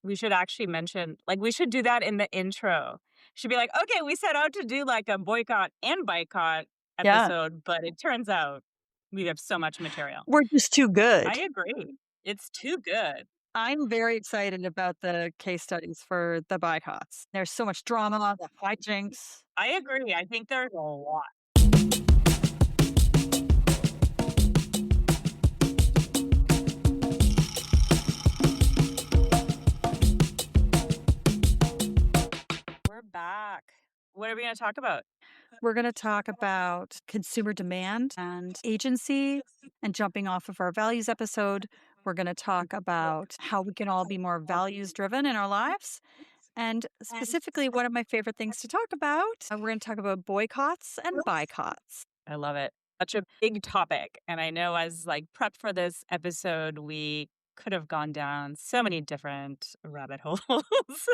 We should actually mention like, we should do that in the intro. Should be like, "Okay, we set out to do, like, a boycott and buycott Yeah. episode, but it turns out we have so much material." We're just too I good. agree. It's too good. I'm very excited about the case studies for the boycotts. There's so much drama, the hijinks. I agree. I think there's a lot. We're back. What are we gonna talk about? We're going to talk about consumer demand and agency. And jumping off of our values episode, we're going to talk about how we can all be more values driven in our lives. And specifically, one of my favorite things to talk about, we're going to talk about boycotts and boycotts. I love it. Such a big topic, and I know as, like, prep for this episode, we could have gone down so many different rabbit holes,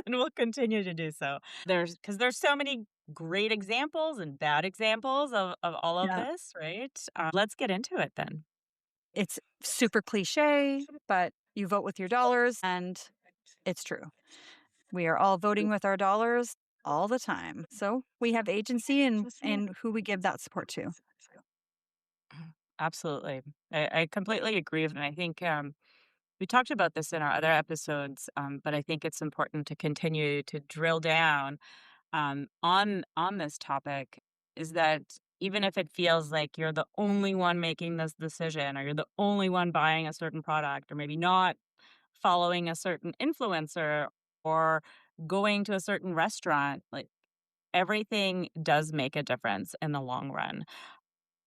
and we'll continue to do so. There's so many great examples and bad examples of all of Yeah. this, right? Let's get into it then. It's super cliche, but you vote with your dollars, and it's true. We are all voting with our dollars all the time. So we have agency in who we give that support to. Absolutely. I completely agree, and I think, we talked about this in our other episodes, but I think it's important to continue to drill down on this topic is that even if it feels like you're the only one making this decision or you're the only one buying a certain product or maybe not following a certain influencer or going to a certain restaurant, like everything does make a difference in the long run.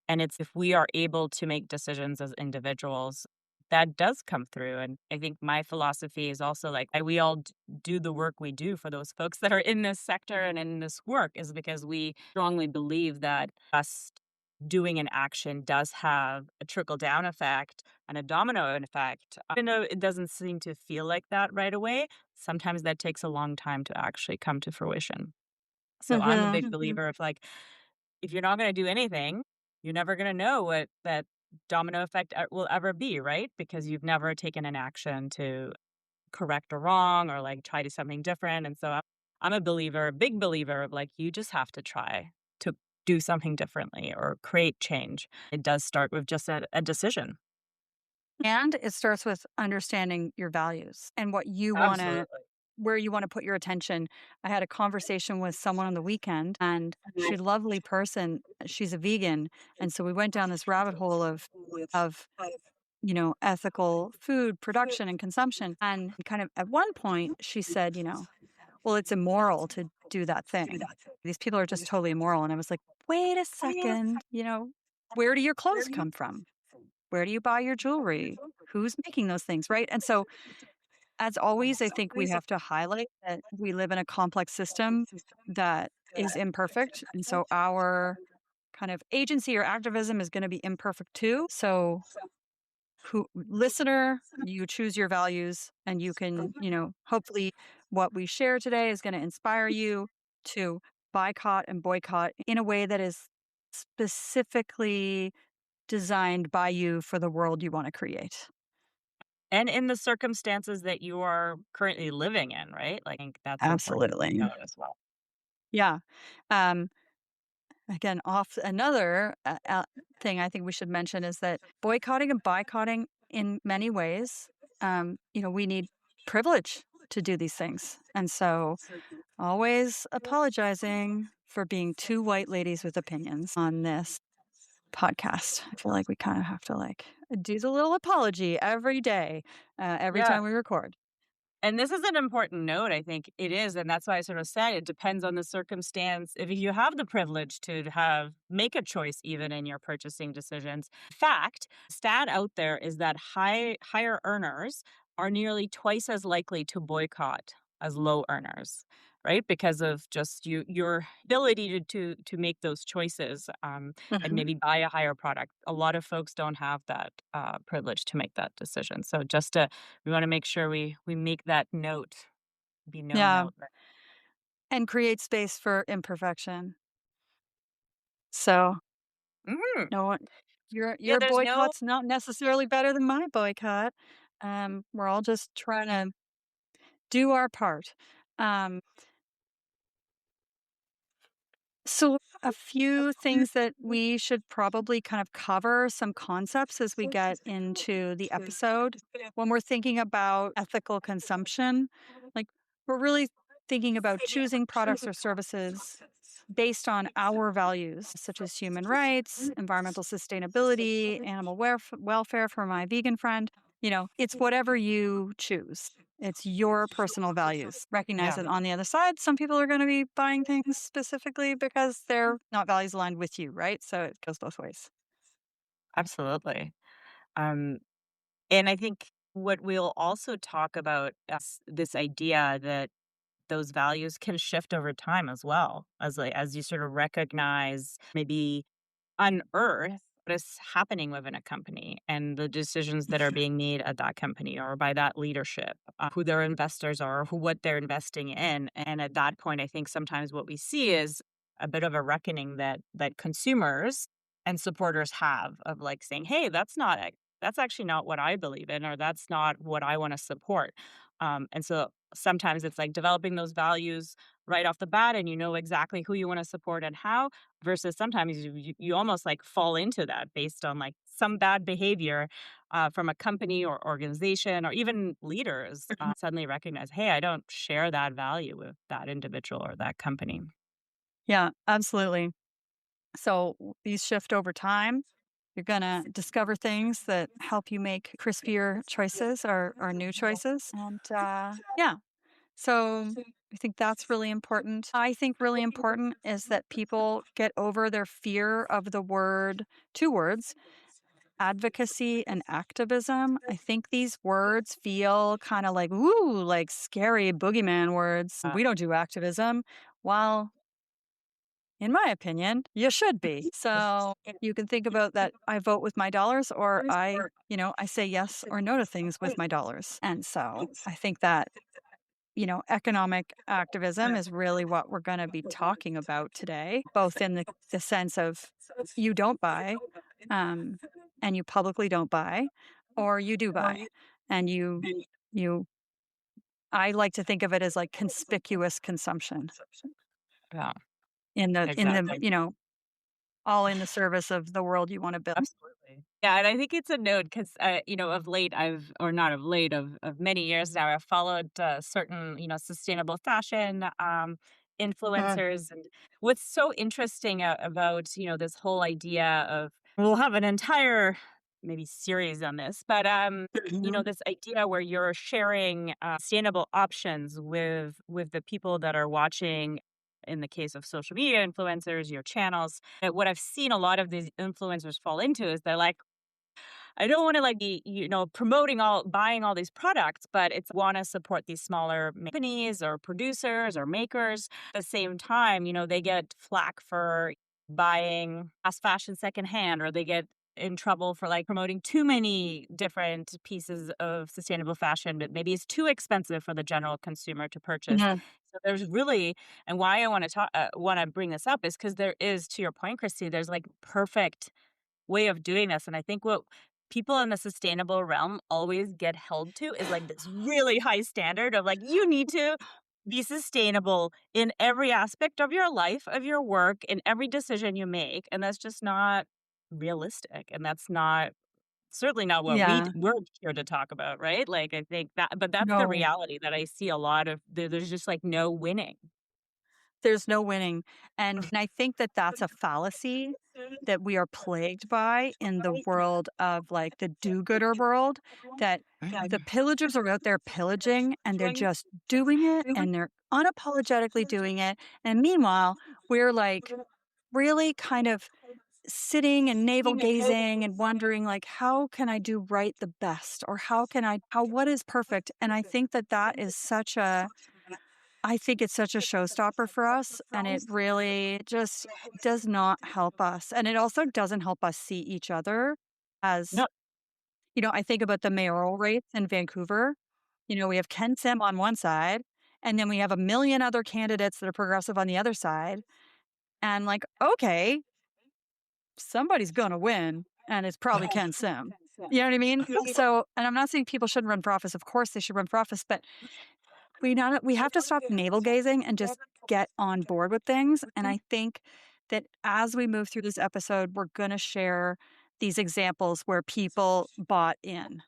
And it's if we are able to make decisions as individuals, that does come through. And I think my philosophy is also like we all do the work we do for those folks that are in this sector and in this work is because we strongly believe that us doing an action does have a trickle down effect and a domino effect. Even though it doesn't seem to feel like that right away, sometimes that takes a long time to actually come to fruition. So I'm a Mhm. big believer of like, if you're not gonna do anything, you're never gonna know what that domino effect will ever be, right? Because you've never taken an action to correct a wrong or, like, try to something different, and so I'm a believer, a big believer of, like, you just have to try to do something differently or create change. It does start with just a decision. And it starts with understanding your values and what you want to, Absolutely. where you want to put your attention. I had a conversation with someone on the weekend, and she's a lovely person. She's a vegan. And so we went down this rabbit hole of ethical food production and consumption. And kind of at one point, she said, well, it's immoral to do that thing. These people are just totally immoral. And I was like, wait a second, where do your clothes come from? Where do you buy your jewelry? Who's making those things, right? And so, as always, I think we have to highlight that we live in a complex system that is imperfect. And so, our kind of agency or activism is going to be imperfect too. So, who listener, you choose your values, and you can, hopefully what we share today is going to inspire you to boycott and boycott in a way that is specifically designed by you for the world you want to create. And in the circumstances that you are currently living in, right? Like, I think that's important to Absolutely. note as well. Yeah. Um, Again, off another thing I think we should mention is that boycotting and boycotting in many ways, we need privilege to do these things. And so always apologizing for being two white ladies with opinions on this podcast. I feel like we kind of have to do the little apology every day, every Yeah. time we record. And this is an important note, I think it is, and that's why I sort of said it depends on the circumstance. If you have the privilege to have make a choice even in your purchasing decisions. Fact, stat out there is that higher earners are nearly twice as likely to boycott as low earners, right? Because of just your ability to make those choices and Mhm. maybe buy a higher product. A lot of folks don't have that privilege to make that decision. So just to we wanna make sure we make that note, be known Yeah. out there. And create space for imperfection. So Mhm. no one your Yeah, your there's no boycott's not necessarily better than my boycott. We're all just trying to do our part. Um, so, a few things that we should probably kind of cover, some concepts as we get into the episode. When we're thinking about ethical consumption, like we're really thinking about choosing products or services based on our values, such as human rights, environmental sustainability, animal welfare for my vegan friend. It's whatever you choose. It's your personal values. Recognize Yeah, that on the other side, some people are going to be buying things specifically because they're not values aligned with you, right? So it goes both ways. absolutely. Um, and I think what we'll also talk about is this idea that those values can shift over time as well, as you sort of recognize, maybe unearth what is happening within a company and the decisions that are being made at that company or by that leadership, who their investors are, who what they're investing in. And at that point, I think sometimes what we see is a bit of a reckoning that consumers and supporters have of like saying, "Hey, that's actually not what I believe in, or that's not what I want to support." And so sometimes it's like developing those values right off the bat, and you know exactly who you want to support and how. Versus sometimes you almost, like, fall into that based on, like, some bad behavior, from a company or organization or even leaders, suddenly recognize, "Hey, I don't share that value with that individual or that company." Yeah, absolutely. So these shift over time. You're going to discover things that help you make crispier choices or new choices. And yeah, so I think that's really important. I think really important is that people get over their fear of the two words, advocacy and activism. I think these words feel kind of like, ooh, like scary boogeyman words. We don't do activism. Well, in my opinion, you should be. So you can think about that. I vote with my dollars, or I say yes or no to things with my dollars. And so I think that economic activism is really what we're going to be talking about today, both in the sense of you don't buy, um, and you publicly don't buy, or you do buy, and you. I like to think of it as like conspicuous consumption Yeah, in the exactly. all in the service of the world you want to build. Absolutely. Yeah, and I think it's a note because, of late, or not of late, of many years now, I've followed certain, sustainable fashion influencers. And what's so interesting about, this whole idea of, we'll have an entire maybe series on this, but, this idea where you're sharing sustainable options with the people that are watching. In the case of social media influencers, your channels, what I've seen a lot of these influencers fall into is they're like, I don't want to like be, promoting buying all these products, but it's want to support these smaller companies or producers or makers. At the same time, they get flack for buying fast fashion secondhand, or they get in trouble for like promoting too many different pieces of sustainable fashion, but maybe it's too expensive for the general consumer to purchase. Mhm. So there's really, and why I want to bring this up is because there is, to your point, Christy, there's like perfect way of doing this. And I think what people in the sustainable realm always get held to is like this really high standard of like, you need to be sustainable in every aspect of your life, of your work, in every decision you make. And that's just not realistic. And that's not, certainly not what Yeah. we're here to talk about, right? Like, I think that, but that's the No. reality that I see a lot of. There's just like no winning. There's no winning, and I think that that's a fallacy that we are plagued by in the world of, like, the do-gooder world, that the pillagers are out there pillaging, and they're just doing it, and they're unapologetically doing it, and meanwhile, we're, like, really kind of sitting and navel-gazing and wondering, like, "How can I do right the best?" Or how what is perfect? And I think that that is such a I think it's such a showstopper for us, and it really just does not help us, and it also doesn't help us see each other as No, I think about the mayoral race in Vancouver. We have Ken Sim on one side, and then we have a million other candidates that are progressive on the other side, and, like, okay, somebody's gonna win, and it's probably Ken Sim. You know what I mean? So and I'm not saying people shouldn't run for office, of course they should run for office, but we have to stop navel gazing and just get on board with things, and I think that as we move through this episode, we're gonna share these examples where people bought in.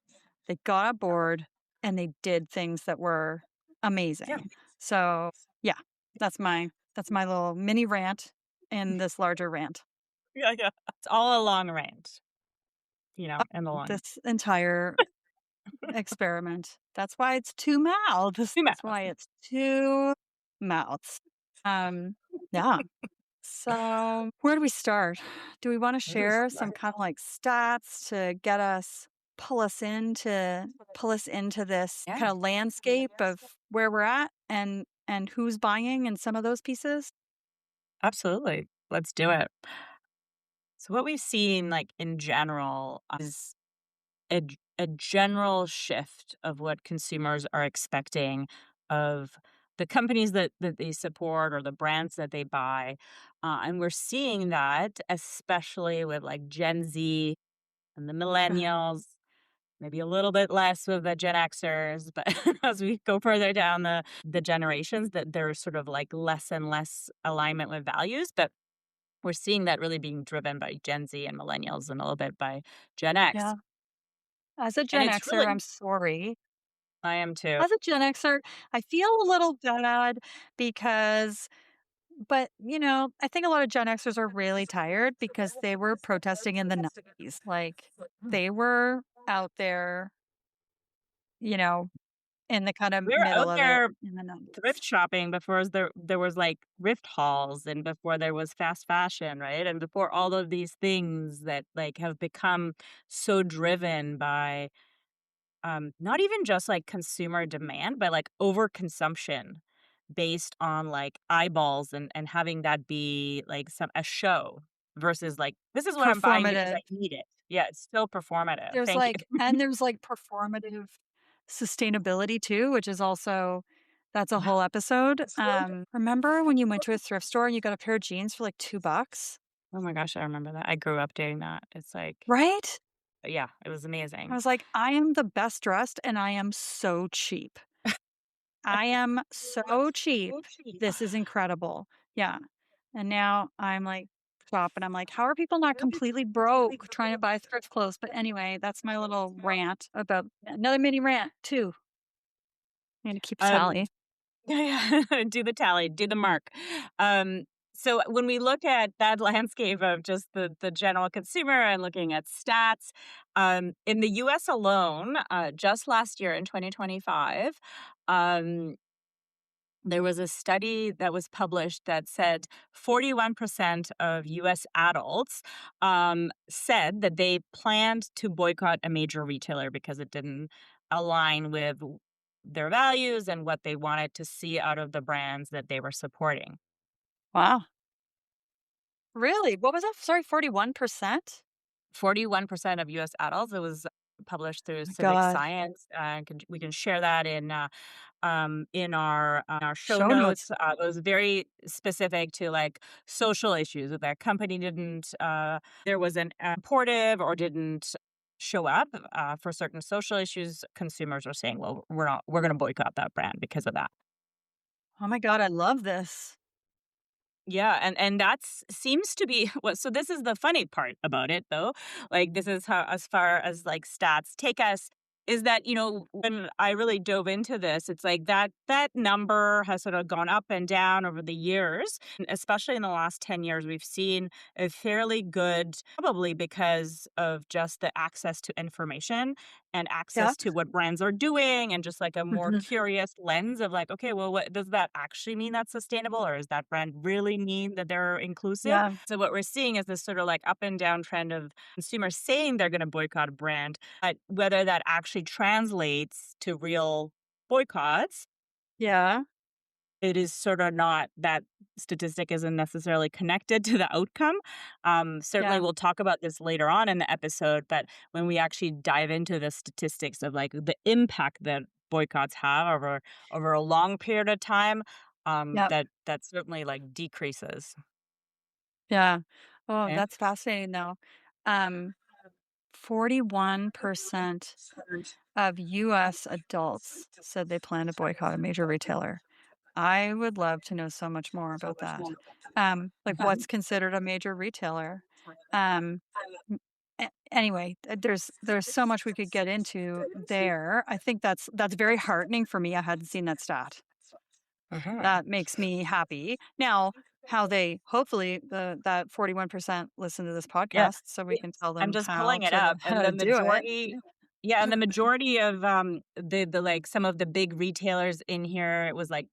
They got on board and they did things that were Yeah. amazing. So, yeah, that's my little mini rant in this larger rant. Yeah, yeah. It's all a long range, in the long This entire experiment. That's why it's 2 mouths. 2 That's mouths. why it's 2 mouths. Um, yeah. So, where do we start? Do we wanna share some kinda, like, stats to get us pull us into this Yeah, kinda landscape of where we're at and who's buying and some of those pieces? absolutely. Let's do it. So what we've seen, like, in general, is a general shift of what consumers are expecting of the companies that they support or the brands that they buy, and we're seeing that especially with, like, Gen Z and the Uh-huh. millennials, maybe a little bit less with the Gen Xers, but as we go further down the generations, that there's sort of, like, less and less alignment with values, but we're seeing that really being driven by Gen Z and millennials and a little bit by Gen X, Yeah. As a and Gen it's Xer, really I'm sorry. I am too. As a Gen Xer, I feel a little bad because I think a lot of Gen Xers are really tired because they were protesting in the 90s. Like, they were out there, you know, in the kind of We were middle out of it there in the 90s. thrift shopping before there was, like, thrift hauls and before there was fast fashion, right? And before all of these things that, like, have become so driven by, not even just, like, consumer demand, but, like, overconsumption based on, like, eyeballs and having that be, like, a show versus, like, "This is what I'm buying because I Performative. need it." Yeah, it's still performative. Thank you. There's like performative sustainability too, which is also that's a whole episode. Remember when you went to a thrift store and you got a pair of jeans for like $2? Oh my gosh, I remember that. I grew up doing that. It's like Right? yeah, it was I amazing. was like, I am the best dressed and I am so cheap. I am so cheap. This is incredible. Yeah. And now I'm like, stop. And I'm like, how are people not completely broke trying to buy thrift clothes? But anyway, that's my little rant about another mini rant, too. I'm going to keep a Um, tally. yeah, yeah. Do the tally, do the mark. Um, so when we look at that landscape of just the general consumer and looking at stats, in the US alone, just last year in 2025, um, there was a study that was published that said 41% of US adults said that they planned to boycott a major retailer because it didn't align with their values and what they wanted to see out of the brands that they were supporting. Wow. Really? What was that? Sorry, 41%? 41% of US adults, it was published through My Civic God. Science. We can share that in our show Show notes. notes. It was very specific to like social issues. If that company didn't, there was an supportive or didn't show up for certain social issues, consumers are saying, "Well, we're going to boycott that brand because of that." Oh my God, I love this. Yeah, and that's seems to be what so this is the funny part about it though. Like this is how as far as like stats take us is that, when I really dove into this, it's like that number has sort of gone up and down over the years. And especially in the last 10 years, we've seen a fairly good, probably because of just the access to information and Yeah. access to what brands are doing and just like a more Mhm. curious lens of like, okay, well, what does that actually mean that's sustainable? Or does that brand really mean that they're inclusive? Yeah. So what we're seeing is this sort of like up and down trend of consumers saying they're going to boycott a brand, but whether that actually translates to real boycotts, Yeah. it is sort of not that statistic isn't necessarily connected to the outcome. Certainly, Yeah. we'll talk about this later on in the episode, but when we actually dive into the statistics of like the impact that boycotts have over a long period of time, Yep. that certainly like decreases. Yeah. Oh, Okay. that's fascinating though. Um 41% of US adults said they plan to boycott a major retailer. I would love to know so much more about that. Like what's considered a major retailer? Um, anyway, there's so much we could get into there. I think that's very heartening for me. I hadn't seen that stat. Mhm. That makes me happy. Now, how they hopefully that 41% listen to this Yeah. podcast so we can tell I'm them just pulling it to up, how and to the do it. majority yeah, and the majority of, like, some of the big retailers in here, it was, like,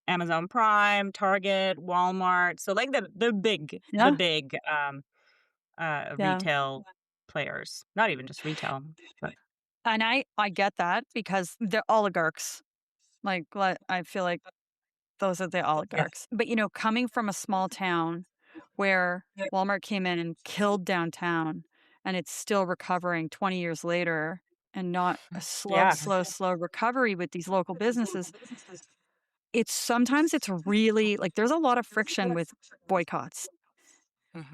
Amazon Prime, Target, Walmart, so, like, the Yeah, big, yeah. retail players. Not even just retail, but And I get that because they're oligarchs. I feel like those are the yeah. oligarchs. But, coming from a small town where Walmart came in and killed downtown and it's still recovering 20 years later and not a slow, Yeah. slow, slow recovery with these local businesses, it's really like there's a lot of friction with boycotts.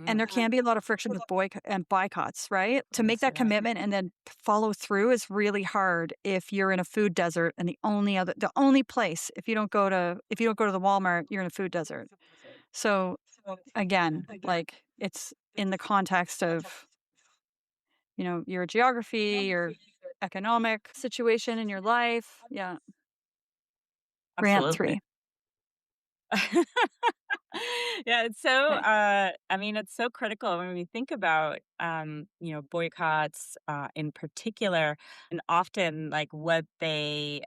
And Mhm. there can be a lot of friction with boycott and boycotts, right? To make that commitment and then follow through is really hard if you're in a food desert and the only place if you don't go to the Walmart, you're in a food desert. So again, like it's in the context of, your geography, your economic situation in your life. Yeah. Rant Absolutely. 3. Yeah, it's so, Okay. I mean, it's so critical when we think about, boycotts, in particular, and often, like, what they,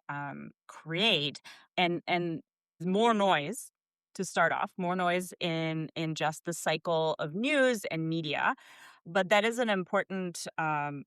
create, and more noise to start off, more noise in just the cycle of news and media, but that is an important,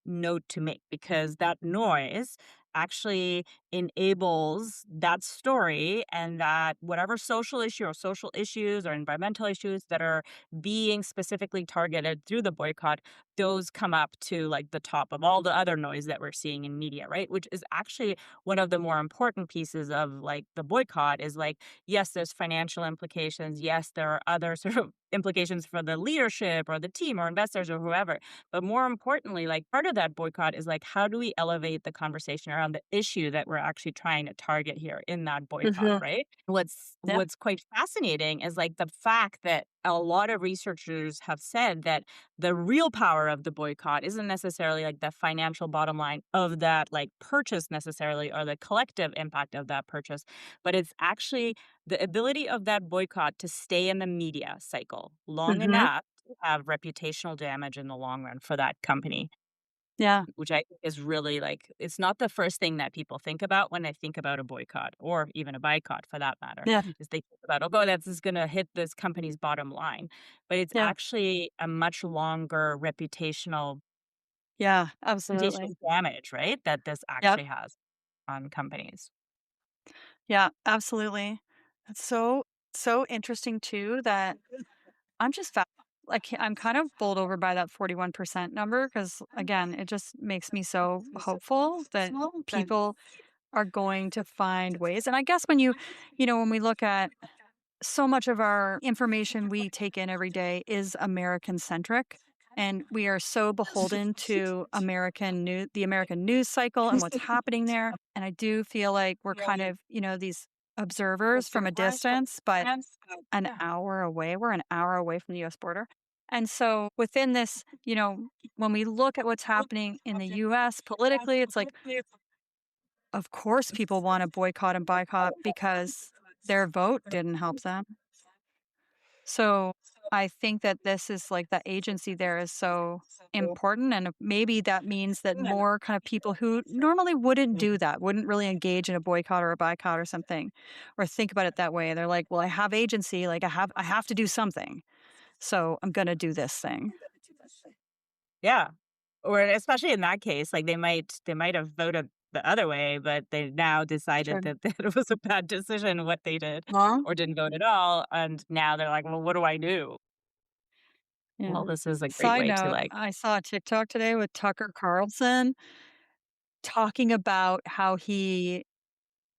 note to make because that noise actually enables that story and that whatever social issue or social issues or environmental issues that are being specifically targeted through the boycott, those come up to like the top of all the other noise that we're seeing in media, right? Which is actually one of the more important pieces of like the boycott is like, yes, there's financial implications. Yes, there are other sort of implications for the leadership or the team or investors or whoever. But more importantly, like part of that boycott is like, how do we elevate the conversation around the issue that we're actually trying to target here in that boycott, Mhm. right? Yep. What's quite fascinating is like the fact that a lot of researchers have said that the real power of the boycott isn't necessarily like the financial bottom line of that like purchase necessarily or the collective impact of that purchase, but it's actually the ability of that boycott to stay in the media cycle long Mhm. enough to have reputational damage in the long run for that company, Yeah. which I think is really like it's not the first thing that people think about when they think about a boycott or even a boycott for that matter, Yeah. is they think about, "Oh, that's is gonna hit this company's bottom line." But it's Yeah. actually a much longer Yeah. Absolutely. reputational damage, right, that this Yep. actually has on companies. Yeah, absolutely. That's so interesting too that I'm just I'm kind of bowled over by that 41% number because again, it just makes me so hopeful that people are going to find ways. And I guess when we look at so much of our information we take in every day is American centric. And we are so beholden to the American news cycle and what's happening there. And I do feel like we're kind of, these observers from a distance, but an hour away. We're an hour away from the US border. And so within this, when we look at what's happening in the US politically, it's like, of course, people want to boycott and boycott because their vote didn't help them. So I think that this is like the agency there is so important. And maybe that means that more kind of people who normally wouldn't do that, wouldn't really engage in a boycott or a boycott or something, or think about it that way. They're like, well, I have agency, like I have to do something. So I'm gonna do this thing. Yeah. Or especially in that case, like, they might have voted the other way, but they now decided Sure. that that it was a bad decision what they did Huh? or didn't vote at all, and now they're like, "Well, what do I do?" Yeah. Well, this is a great Side way to, note, like I saw a TikTok today with Tucker Carlson talking about how he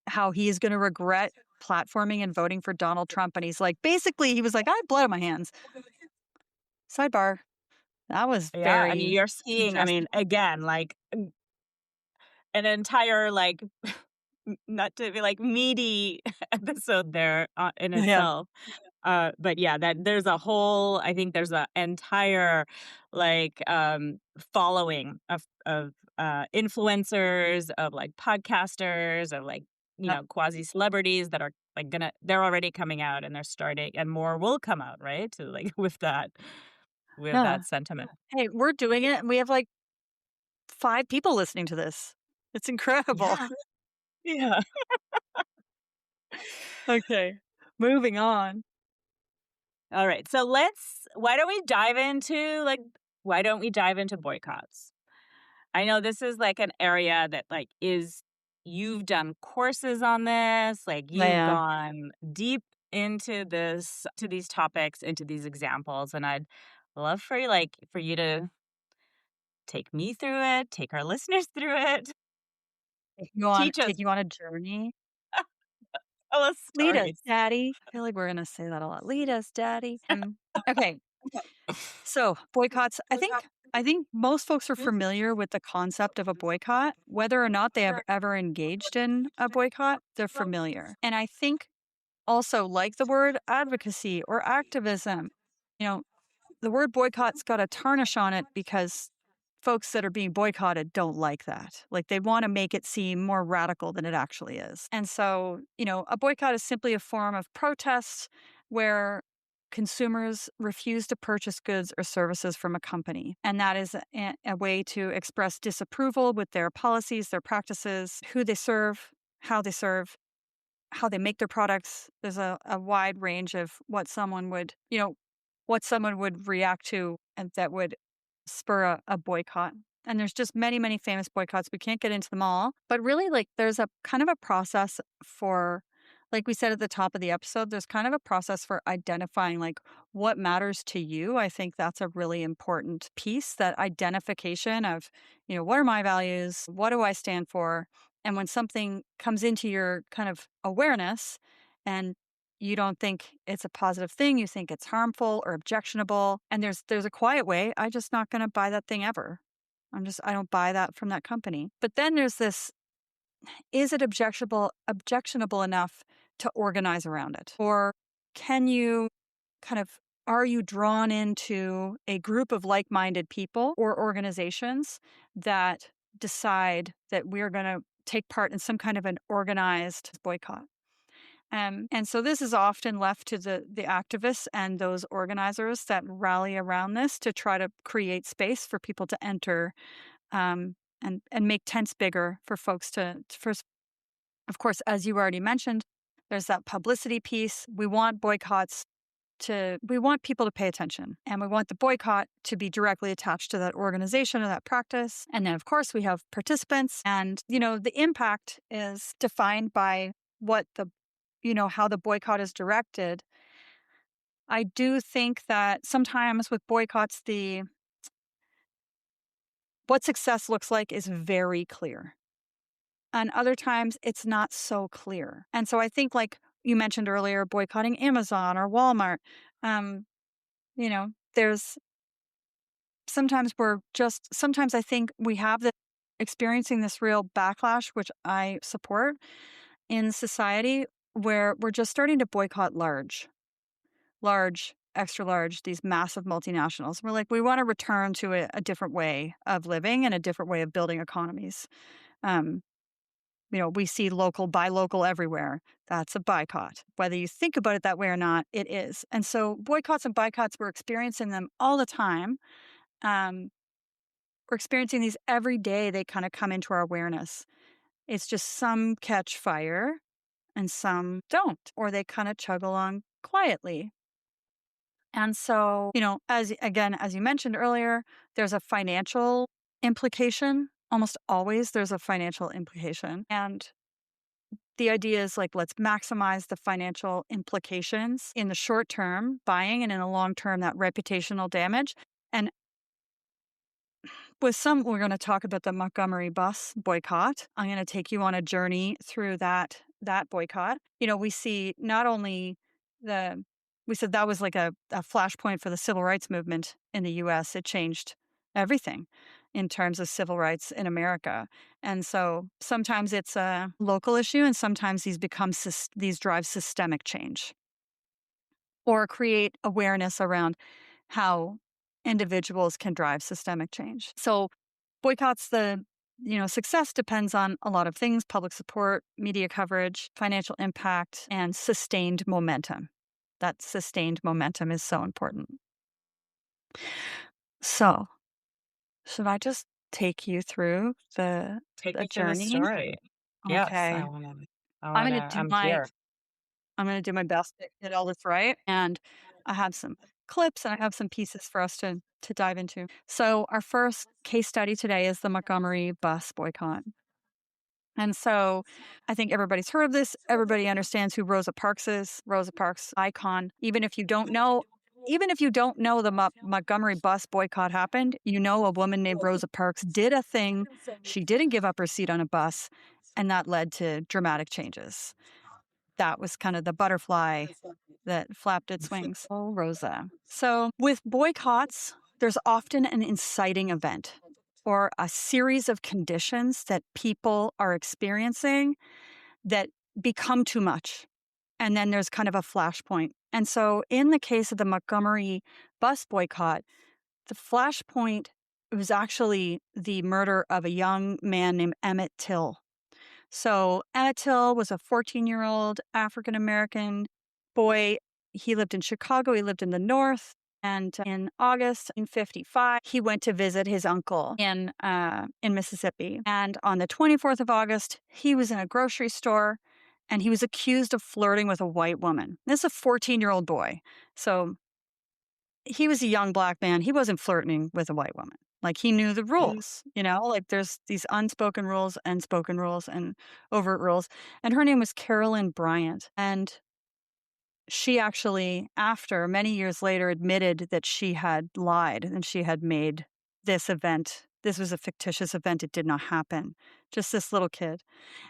is gonna regret platforming and voting for Donald Trump, and he was like, "I have blood on my hands." Sidebar. That was Yeah, I mean, very you're seeing, I suggestive. mean, again, like, an entire, like, not to be, like, meaty episode there, in Yeah. itself. But yeah, that there's a whole, I think there's a entire, like, following of influencers, of, like, podcasters, of, like, Yeah. quasi celebrities that are, like, they're already coming out and they're starting and more will come out, right? To, like, with Yeah. that sentiment. Hey, we're doing it, and we have, like, 5 people listening to this. It's incredible. Yeah, yeah. Okay, moving on. Alright, so let's why don't we dive into, like why don't we dive into boycotts? I know this is, like, an area that, like, is you've done courses on this, like, you've Yeah. gone deep into this to these topics, into these examples, and I'd love for you, like, for you to take me through it, take our listeners through it, teach us, Take you on a journey. tell us "Lead us, stories. daddy." I feel like we're gonna say that a lot. "Lead us, daddy." Okay, so boycotts, I think most folks are familiar with the concept of a boycott. Whether or not they have ever engaged in a boycott, they're familiar. And I think also, like the word advocacy or activism, you know, the word boycott's got a tarnish on it because folks that are being boycotted don't like that. Like they want to make it seem more radical than it actually is. And so, a boycott is simply a form of protest where consumers refuse to purchase goods or services from a company. And that is a way to express disapproval with their policies, their practices, who they serve, how they make their products. There's a wide range of what someone would react to and that would spur a boycott. And there's just many, many famous boycotts. We can't get into them all. But really, like, there's a kind of a process for, like we said at the top of the episode, there's kind of a process for identifying, like, what matters to you. I think that's a really important piece, that identification of, what are my values? What do I stand for? And when something comes into your kind of awareness and you don't think it's a positive thing, you think it's harmful or objectionable, and there's a quiet way, I just not gonna buy that thing ever. I don't buy that from that company. But then there's this, is it objectionable enough to organize around it? Or can you kind of are you drawn into a group of like-minded people or organizations that decide that we're gonna take part in some kind of an organized boycott? And so this is often left to the activists and those organizers that rally around this to try to create space for people to enter, and make tents bigger for folks to first. Of course, as you already mentioned, there's that publicity piece. We want people to pay attention, and we want the boycott to be directly attached to that organization or that practice. And then, of course, we have participants, and the impact is defined by what the how the boycott is directed. I do think that sometimes with boycotts, the what success looks like is very clear. And other times it's not so clear. And so I think, like you mentioned earlier, boycotting Amazon or Walmart, there's sometimes I think we have the experiencing this real backlash, which I support in society, where we're just starting to boycott large, extra large, these massive multinationals. We're like, we want to return to a different way of living and a different way of building economies. Um, we see local, buy local everywhere. That's a boycott. Whether you think about it that way or not, it is. And so boycotts and boycotts, we're experiencing them all the time. Um, we're experiencing these every day. They kind of come into our awareness. It's just some catch fire and some don't, or they kind of chug along quietly. And so, as you mentioned earlier, there's a financial implication. Almost always there's a financial implication. And the idea is, like, let's maximize the financial implications in the short term, buying, and in the long term, that reputational damage. And we're going to talk about the Montgomery bus boycott. I'm going to take you on a journey through that boycott. We see not only the We said that was like a flashpoint for the civil rights movement in the US. It changed everything in terms of civil rights in America. And so sometimes it's a local issue and sometimes these drive systemic change or create awareness around how individuals can drive systemic change. So boycotts success depends on a lot of things: public support, media coverage, financial impact, and sustained momentum. That sustained momentum is so important. So, should I just take you through Take the me through the journey? story. Yes, Okay. I I'm wanna gonna do I'm my here. I'm gonna do my best to get all this right, and I have some clips and I have some pieces for us to dive into. So, our first case study today is the Montgomery bus boycott. And so I think everybody's heard of this. Everybody understands who Rosa Parks is. Rosa Parks icon. Even if you don't know the Montgomery bus boycott happened, you know a woman named Rosa Parks did a thing. She didn't give up her seat on a bus, and that led to dramatic changes. That was kind of the butterfly that flapped its wings. Oh, Rosa. So, with boycotts, there's often an inciting event or a series of conditions that people are experiencing that become too much. And then there's kind of a flashpoint. And so, in the case of the Montgomery bus boycott, the flashpoint was actually the murder of a young man named Emmett Till. So Emmett Till was a 14-year-old African American boy. He lived in Chicago. He lived in the North. And in August 1955, he went to visit his uncle in Mississippi. And on the 24th of August, he was in a grocery store and he was accused of flirting with a white woman. This is a 14-year-old boy. So he was a young black man. He wasn't flirting with a white woman. Like, he knew the rules, like there's these unspoken rules, unspoken rules, and overt rules. And her name was Carolyn Bryant. And she actually, after many years later, admitted that she had lied and she had made this event. This was a fictitious event. It did not happen. Just this little kid.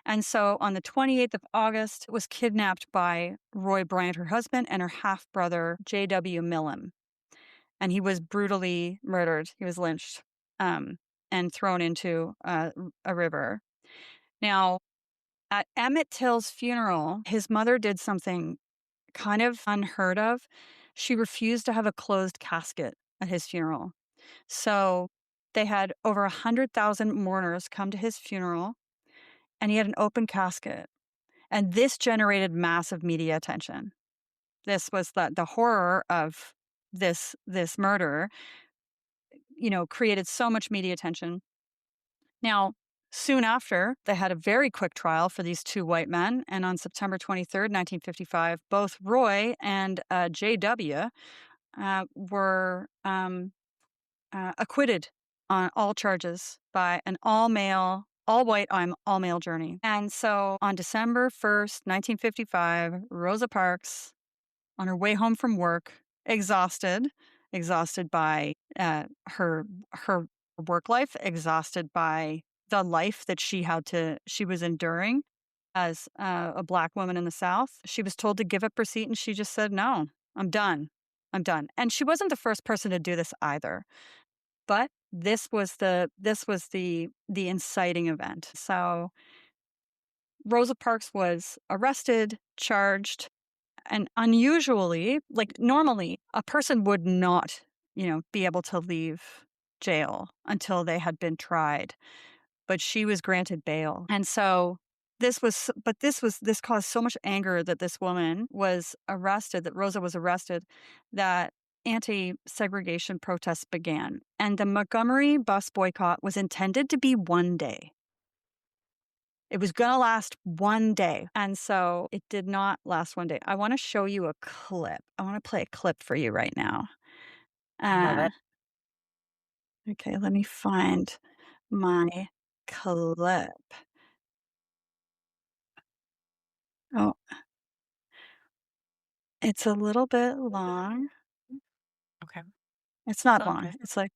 And so on the 28th of August, was kidnapped by Roy Bryant, her husband, and her half brother, J.W. Millam, and he was brutally murdered. He was lynched, and thrown into a river. Now, at Emmett Till's funeral, his mother did something kind of unheard of. She refused to have a closed casket at his funeral. So they had over 100,000 mourners come to his funeral, and he had an open casket. And this generated massive media attention. This was the horror of this murder, created so much media attention. Now, soon after, they had a very quick trial for these two white men. And on September 23rd, 1955, both Roy and J.W. Were acquitted on all charges by an all white, all male jury. And so on December 1st, 1955, Rosa Parks, on her way home from work, exhausted by her work life, exhausted by the life that she was enduring as a black woman in the South. She was told to give up her seat, and she just said, "No, I'm done. I'm done." And she wasn't the first person to do this either. But this was the inciting event. So Rosa Parks was arrested, charged, and unusually, like normally, a person would not, be able to leave jail until they had been tried, but she was granted bail. And so this caused so much anger that this woman was arrested, that Rosa was arrested, that anti-segregation protests began. And the Montgomery bus boycott was intended to be one day. It was gonna last one day, and so it did not last one day. I wanna show you a clip. I wanna play a clip for you right now. I love Uh, it. okay, let me find my clip. Oh, it's a little bit long. Okay. It's It's not all long. good. It's like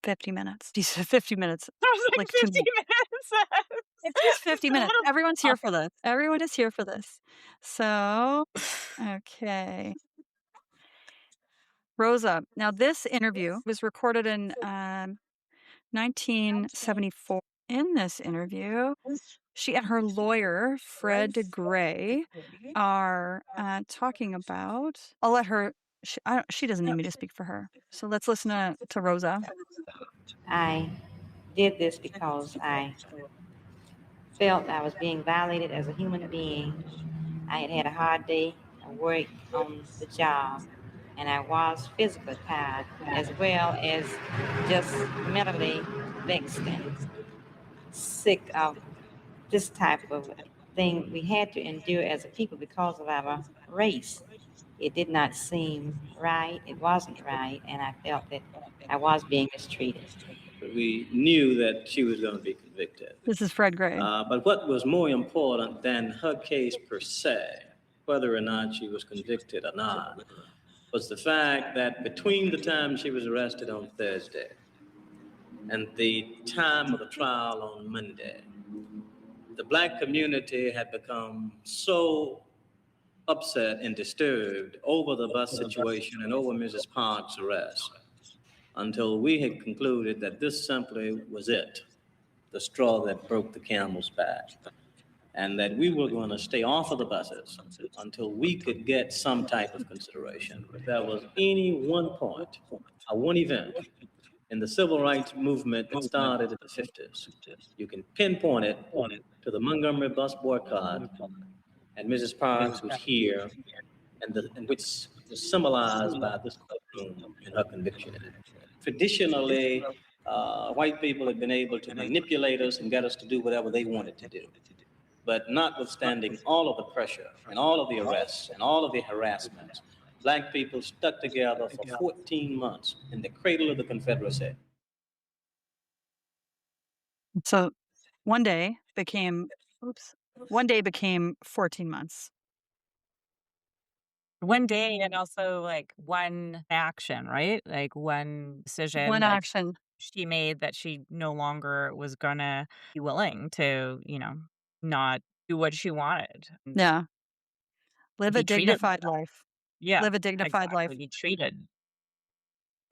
50 minutes. You said 50 minutes, That was like like, to 50 me. minutes. It takes 50 minutes. Everyone's here for this. Everyone is here for this. So, okay. Rosa, now this interview was recorded in 1974. In this interview, she and her lawyer, Fred Gray, are talking about. I'll let her. She doesn't need me to speak for her. So let's listen to Rosa. I did this because I felt I was being violated as a human being. I had had a hard day of work on the job, and I was physically tired as well as just mentally vexed and sick of this type of thing we had to endure as a people because of our race. It did not seem right. It wasn't right, and I felt that I was being mistreated. We knew that she was going to be convicted. This is Fred Gray. But what was more important than her case per se, whether or not she was convicted or not, was the fact that between the time she was arrested on Thursday and the time of the trial on Monday, the Black community had become so upset and disturbed over the bus situation and over Mrs. Parks' arrest until we had concluded that this simply was it, the straw that broke the camel's back, and that we were going to stay off of the buses until we could get some type of consideration. If there was any one point or one event in the civil rights movement that started in the 50s, you can pinpoint it to the Montgomery bus boycott, and Mrs. Parks was here, and which was symbolized by this courtroom and her conviction in it. Traditionally, white people have been able to manipulate us and get us to do whatever they wanted to do. But notwithstanding all of the pressure and all of the arrests and all of the harassment, Black people stuck together for 14 months in the cradle of the Confederacy. So one day became 14 months. One day and also, like, one action, right? Like, one decision One that action. she made that she no longer was gonna be willing to, not do what she wanted, and Yeah. Live a be treated like dignified that. life. Yeah, Live a dignified life. exactly, be treated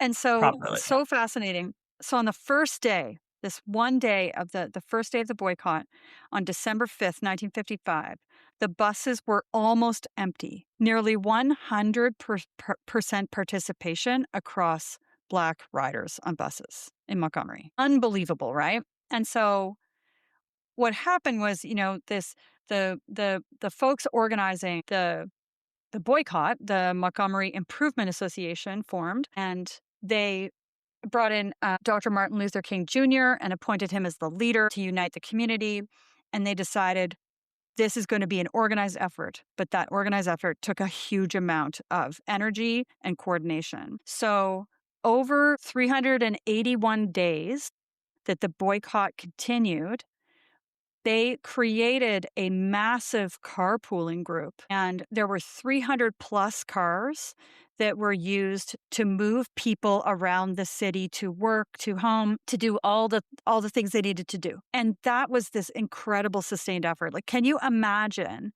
And so, properly. so fascinating. So on the first day, this one day of the first day of the boycott on December 5th, 1955, the buses were almost empty. Nearly 100% participation across Black riders on buses in Montgomery. Unbelievable, right? And so what happened was, the folks organizing the boycott, the Montgomery Improvement Association formed, and they brought in Dr. Martin Luther King Jr. and appointed him as the leader to unite the community. And they decided this is going to be an organized effort. But that organized effort took a huge amount of energy and coordination. So over 381 days that the boycott continued, they created a massive carpooling group, and there were 300 plus cars that were used to move people around the city to work, to home, to do all the things they needed to do. And that was this incredible sustained effort. Like, can you imagine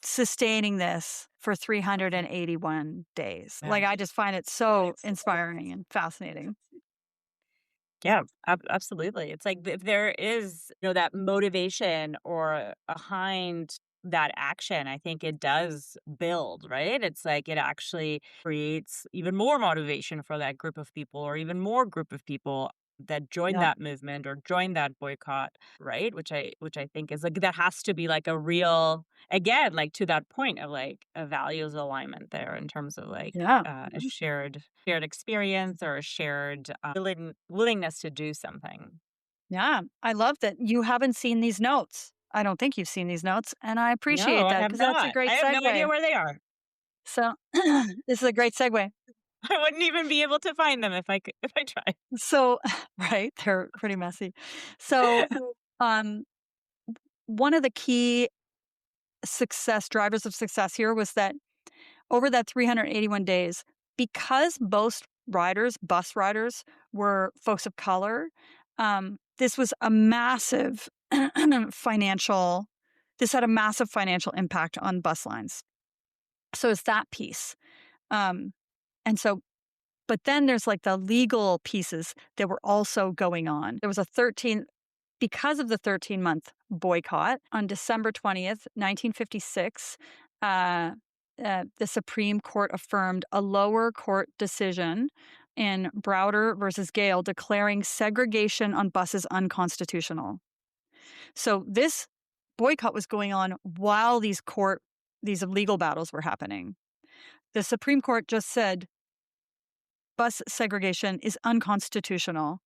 sustaining this for 381 days? Like, I just find it so inspiring and fascinating. Yeah, absolutely. It's like if there is, that motivation or behind that action, I think it does build, right? It's like it actually creates even more motivation for that group of people or even more group of people that join Yeah. that movement or join that boycott, right? Which I think is like that has to be like a real, again, like to that point of like a values alignment there in terms of like Yeah. a shared experience or a shared willingness to do something. Yeah, I love that you haven't seen these notes. I don't think you've seen these notes, and I No, appreciate I that have because that's a not. great I have no idea segue. where they are. So this is a great segue. I wouldn't even be able to find them if I tried. So right, they're pretty messy. So um, one of the key drivers of success here was that over that 381 days, because most bus riders, were folks of color, this was a massive financial. This had a massive financial impact on bus lines. So it's that piece. Um, and so, but then there's like the legal pieces that were also going on. There was because of the 13-month boycott on December 20th, 1956, the Supreme Court affirmed a lower court decision in Browder versus Gale declaring segregation on buses unconstitutional. So this boycott was going on while these legal battles were happening. The Supreme Court just said bus segregation is unconstitutional.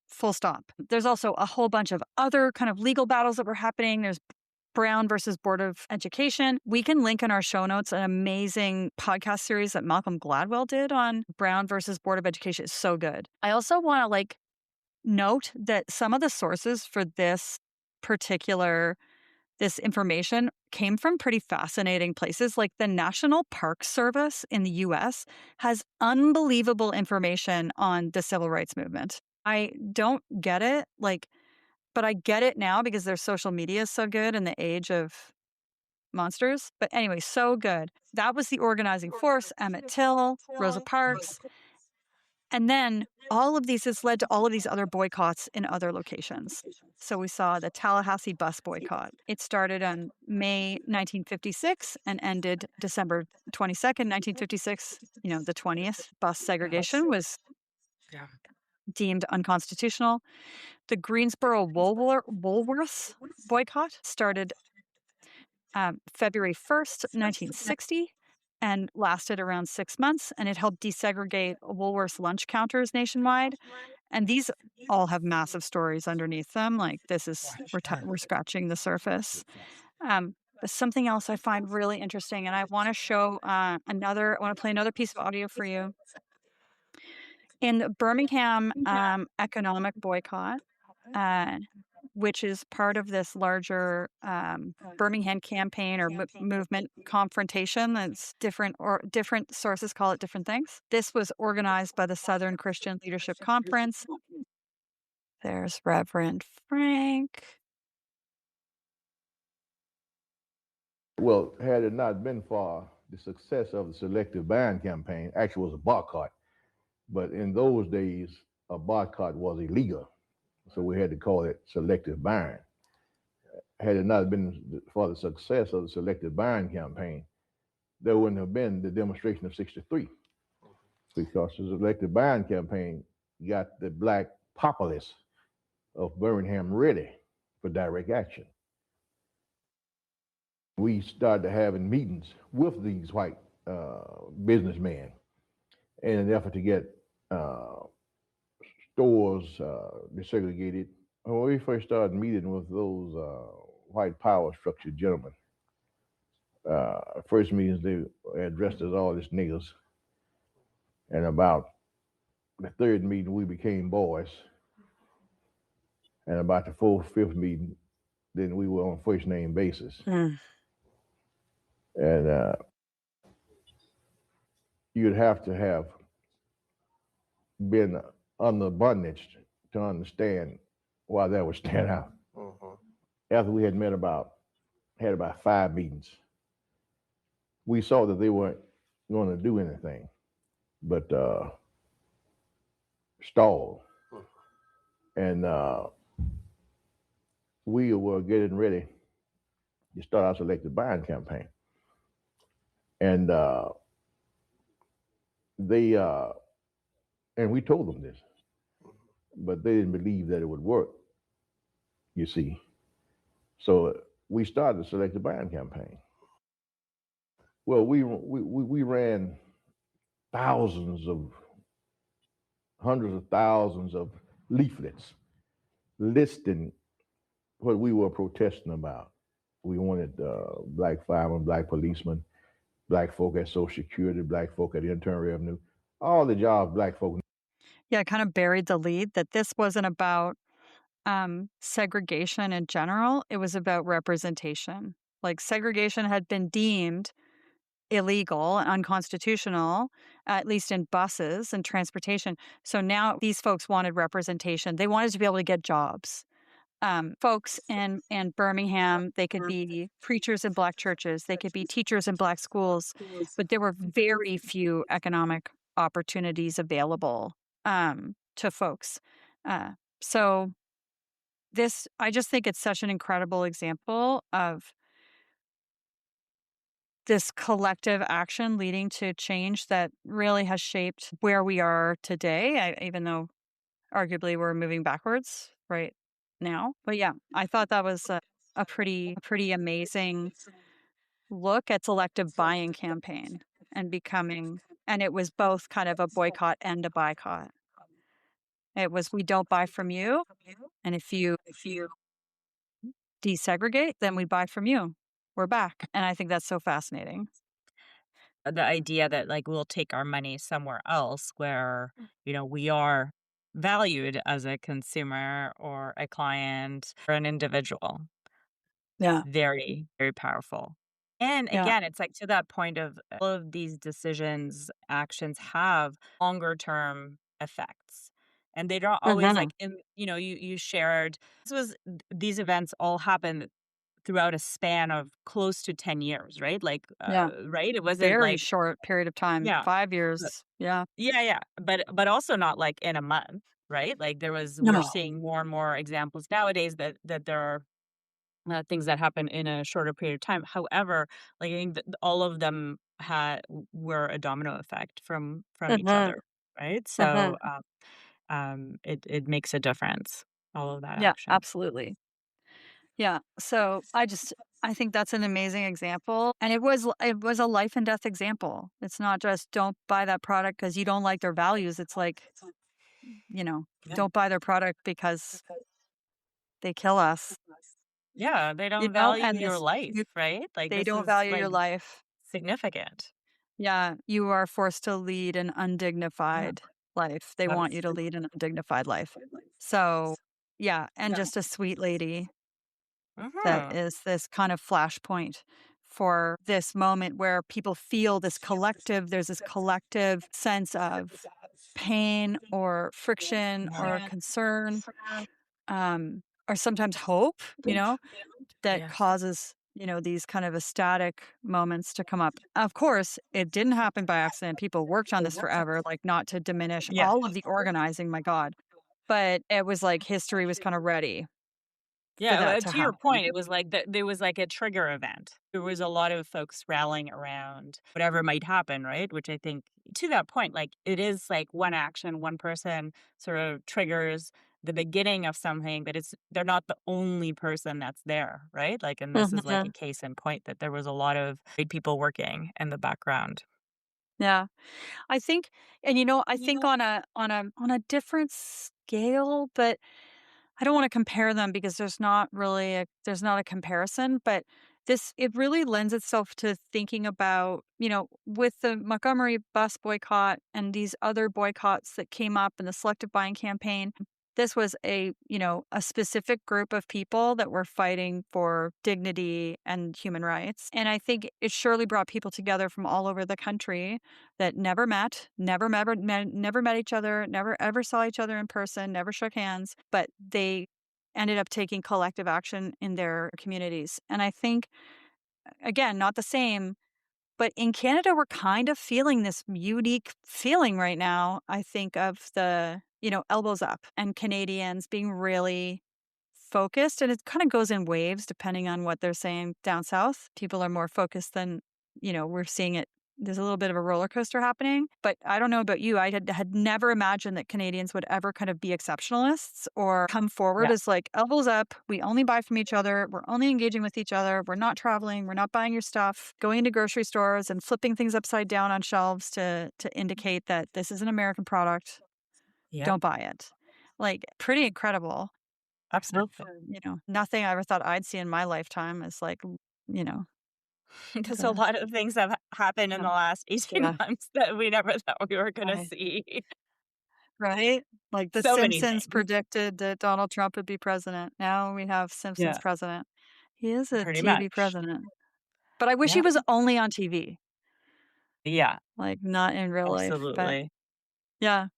Full stop. There's also a whole bunch of other kind of legal battles that were happening. There's Brown versus Board of Education. We can link in our show notes an amazing podcast series that Malcolm Gladwell did on Brown versus Board of Education. It's so good. I also want to note that some of the sources for this information came from pretty fascinating places. Like the National Park Service in the US has unbelievable information on the civil rights movement. I don't get it, but I get it now because their social media is so good in the age of monsters. But anyway, so good. That was the organizing force, Emmett Till, Rosa Parks. And then all of these has led to all of these other boycotts in other locations. So we saw the Tallahassee bus boycott. It started on May 1956 and ended December 22nd, 1956. The 20th bus segregation was deemed unconstitutional. The Greensboro Woolworths boycott started February 1st, 1960. And lasted around 6 months, and it helped desegregate Woolworths lunch counters nationwide. And these all have massive stories underneath them. We're scratching the surface. But something else I find really interesting, and I want to show I want to play another piece of audio for you. In the Birmingham economic boycott, which is part of this larger Birmingham campaign or movement confrontation. That's different sources call it different things. This was organized by the Southern Christian Leadership Conference. There's Reverend Frank. Well, had it not been for the success of the selective ban campaign, actually it was a boycott. But in those days, a boycott was illegal. So we had to call it selective buying. Had it not been for the success of the selective buying campaign, there wouldn't have been the demonstration of '63, because the selective buying campaign got the black populace of Birmingham ready for direct action. We started having meetings with these white businessmen in an effort to get stores desegregated. When we first started meeting with those white power structured gentlemen, first meetings they addressed us all as niggers, and about the third meeting we became boys, and about the fourth, fifth meeting, then we were on first name basis. And you'd have to have been under bondage to understand why that would stand out. After we had had about 5 meetings, we saw that they weren't going to do anything but stall. And we were getting ready to start our selective buying campaign. And and we told them this, but they didn't believe that it would work, you see. So we started the selective buying campaign. Well, we ran hundreds of thousands of leaflets listing what we were protesting about. We wanted black firemen, black policemen, black folk at Social Security, black folk at the Internal Revenue, all the jobs black folk. Yeah, I kind of buried the lead that this wasn't about segregation in general. It was about representation. Like segregation had been deemed illegal and unconstitutional, at least in buses and transportation. So now these folks wanted representation. They wanted to be able to get jobs. folks in Birmingham. They could be preachers in black churches. They could be teachers in black schools, but there were very few economic opportunities available to folks. Uh, so I just think it's such an incredible example of this collective action leading to change that really has shaped where we are today, even though arguably we're moving backwards right now. But yeah, I thought that was a pretty amazing look at selective buying campaign and becoming, and it was both kind of a boycott and a boycott. It was, we don't buy from you, and if you desegregate, then we buy from you. We're back, and I think that's so fascinating. The idea that, like, we'll take our money somewhere else where, we are valued as a consumer or a client or an individual. Yeah, Very, very powerful. And yeah, again, it's like to that point of all of these decisions, actions have longer term effects. And they don't always hmm, like you shared these events all happened throughout a span of close to 10 years, right? Like yeah. right? It wasn't Very like short period of time, yeah. 5 years. Yeah. Yeah, yeah, but also not like in a month, right? Like we're No. seeing more and more examples nowadays that there are things that happen in a shorter period of time. However, like I think that all of them were a domino effect from each Mhm, other, right? So mhm. it makes a difference. All of that Yeah, action. absolutely. Yeah, so I think that's an amazing example, and it was a life and death example. It's not just don't buy that product because you don't like their values. It's like, you know, Yeah, don't buy their product because they kill us, yeah. They you don't know, value and your this you life, right? Like they this don't is value your like life. significant. Yeah, you are forced to lead an Yeah, undignified life. They want that's you to lead an undignified life. So, yeah, and yeah. just a sweet lady that Hmm. is this kind of flashpoint for this moment where people feel there's this collective sense of pain or friction or Yeah. concern, or sometimes hope, that Yes. causes, these kind of ecstatic moments to come up. Of course, it didn't happen by accident. People worked on this forever, like not to diminish Yeah. all of the organizing, my God. But it was like history was kind of ready for Yeah, that to to your happen. point, it was like there was like a trigger event. There was a lot of folks rallying around whatever might happen, right? Which I think to that point, like it is like one action, one person sort of triggers the beginning of something, but they're not the only person that's there, right? Like, and this is like a Mhm. case in point that there was a lot of great people working in the background. Yeah. I think, and I think on a different scale, but I don't want to compare them because there's not a comparison, but it really lends itself to thinking about, with the Montgomery bus boycott and these other boycotts that came up in the selective buying campaign. This was a specific group of people that were fighting for dignity and human rights. And I think it surely brought people together from all over the country that never met each other, never ever saw each other in person, never shook hands, but they ended up taking collective action in their communities. And I think, again, not the same, but in Canada, we're kind of feeling this unique feeling right now, I think, of the, elbows up and Canadians being really focused. And it kind of goes in waves depending on what they're saying down south. People are more focused than, we're seeing it. There's a little bit of a roller coaster happening. But I don't know about you. I had never imagined that Canadians would ever kind of be exceptionalists or come forward Yeah. as like elbows up. We only buy from each other. We're only engaging with each other. We're not traveling. We're not buying your stuff. Going into grocery stores and flipping things upside down on shelves to indicate that this is an American product. Yep. Don't buy it. Like, pretty incredible. Absolutely. For, nothing I ever thought I'd see in my lifetime is like, you know, Because a the lot of things have happened in the last 18 yeah, months that we never thought we were going to right, see. right? Like The So many Simpsons things. predicted that Donald Trump would be president. Now we have Simpsons Yeah, president. He is a pretty TV much. president, but I wish he Yeah. was only on TV, Yeah, like not in real life. But absolutely. yeah,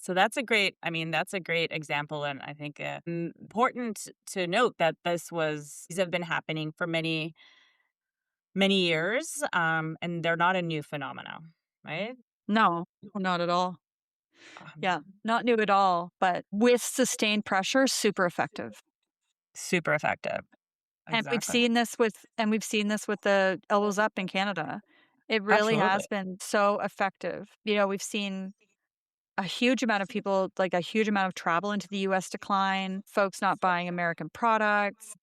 So that's a great, I mean, that's a great example. And I think important to note that these have been happening for many, many years. And they're not a new phenomenon, right? No, not at all. Yeah, Um, not new at all, but with sustained pressure, super effective. Super effective. And Exactly. we've seen this with the Elbows Up in Canada. It really has Absolutely. been so effective. We've seen a huge amount of people, like a huge amount of travel into the US decline, folks not buying American products.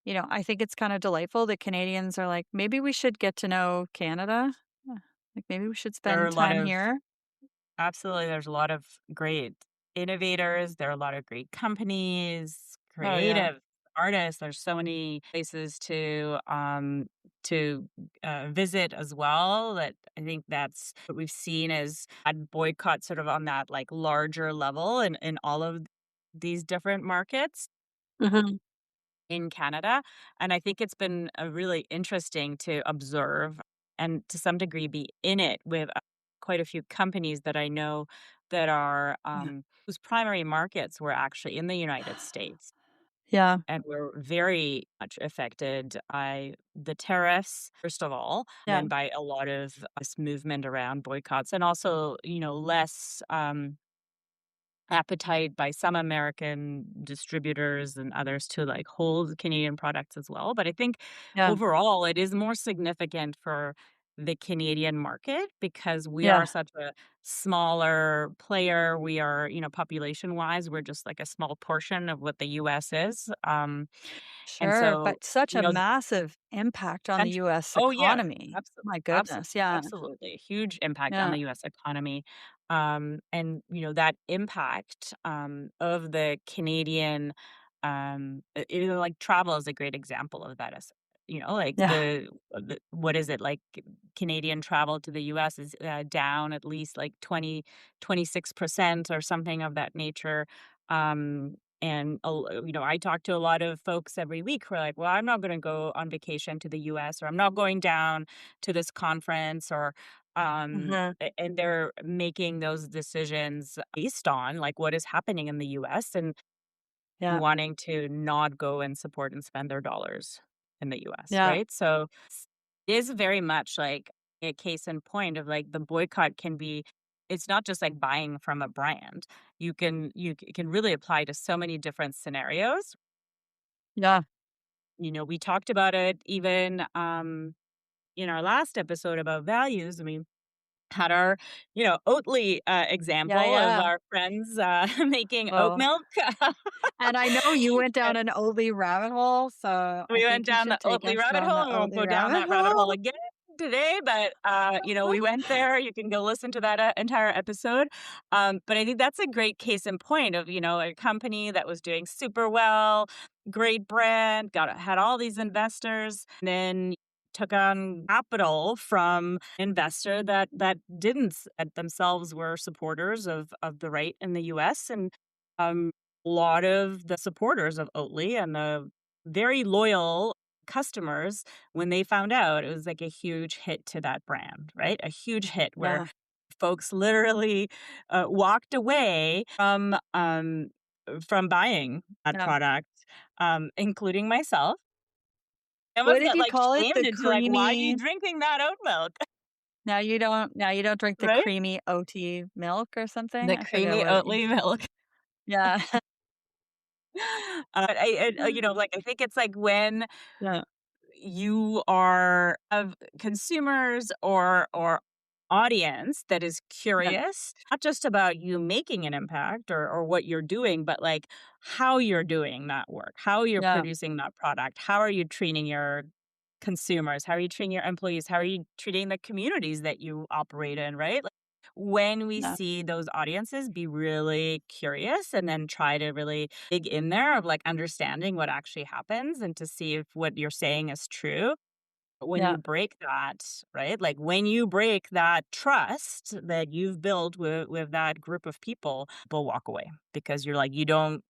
I think it's kind of delightful that Canadians are like, maybe we should get to know Canada. Yeah, like maybe we should There are spend a lot time of here. Absolutely, there's a lot of great innovators, there are a lot of great companies, Oh yeah. creative artists, there's so many places to, visit as well, that I think that's what we've seen is at boycott sort of on that, like, larger level in all of these different markets Mhm. in Canada, and I think it's been, really interesting to observe and to some degree be in it with, quite a few companies that I know that are, Yeah. whose primary markets were actually in the United States Yeah. and were very much affected by the tariffs, first of all, and Yeah. then by a lot of this movement around boycotts and also, less, appetite by some American distributors and others to like hold Canadian products as well. But I think Yeah. overall it is more significant for the Canadian market because we are Yeah. such a smaller player. We are, population wise, we're just like a small portion of what the US is. And Sure, so, but such you a know, massive impact on the and US oh, yeah. economy. My Absolutely, goodness, yeah. absolutely. Huge impact on Yeah. the US economy. And, that impact, of the Canadian, like, travel is a great example of that as like, Yeah. the what is it, like, Canadian travel to the US is, down at least, like, 26% or something of that nature. And, I talk to a lot of folks every week who are like, "Well, I'm not gonna go on vacation to the US," or, "I'm not going down to this conference," or, Mhm. and they're making those decisions based on, like, what is happening in the US and Yeah. wanting to not go and support and spend their dollars in the US, Yeah. right? So, it is very much like a case in point of, like, the boycott can be it's not just like buying from a brand. It can really apply to so many different scenarios. Yeah. We talked about it even, in our last episode about values. I mean, had our, Oatly, Yeah, example of yeah. our friends, making oat Oh, milk. and I know you went down an Oatly rabbit hole, so I We went think you down the should take Oatly us rabbit down hole, the and we won't Oatly go down rabbit that rabbit hole hole. again today, but, we went there. You can go listen to that, entire episode. But I think that's a great case in point of, a company that was doing super well, great brand, had all these investors, and then took on capital from investor that didn't that themselves were supporters of the right in the US, and, a lot of the supporters of Oatly and the very loyal customers, when they found out, it was like a huge hit to that brand, right? A huge hit where Yeah. folks literally, walked away from buying that Yeah. product, including myself. I What almost did got, you like, call it? shamed The into, like, "Why are you creamy drinking that oat milk?" now you don't drink the Right? creamy OT milk or something? The I forget creamy what it Oatly milk. Yeah. Like, I think it's like when Yeah. you are of consumers or audience that is Yeah. curious, not just about you making an impact or what you're doing, but like how you're doing that work, how you're Yeah. producing that product, how are you treating your consumers, how are you treating your employees, how are you treating the communities that you operate in, right? Like, when we Yeah. see those audiences be really curious and then try to really dig in there of like understanding what actually happens and to see if what you're saying is true. When Yeah. you break that, right? Like when you break that trust that you've built with that group of people walk away because you're like, you don't,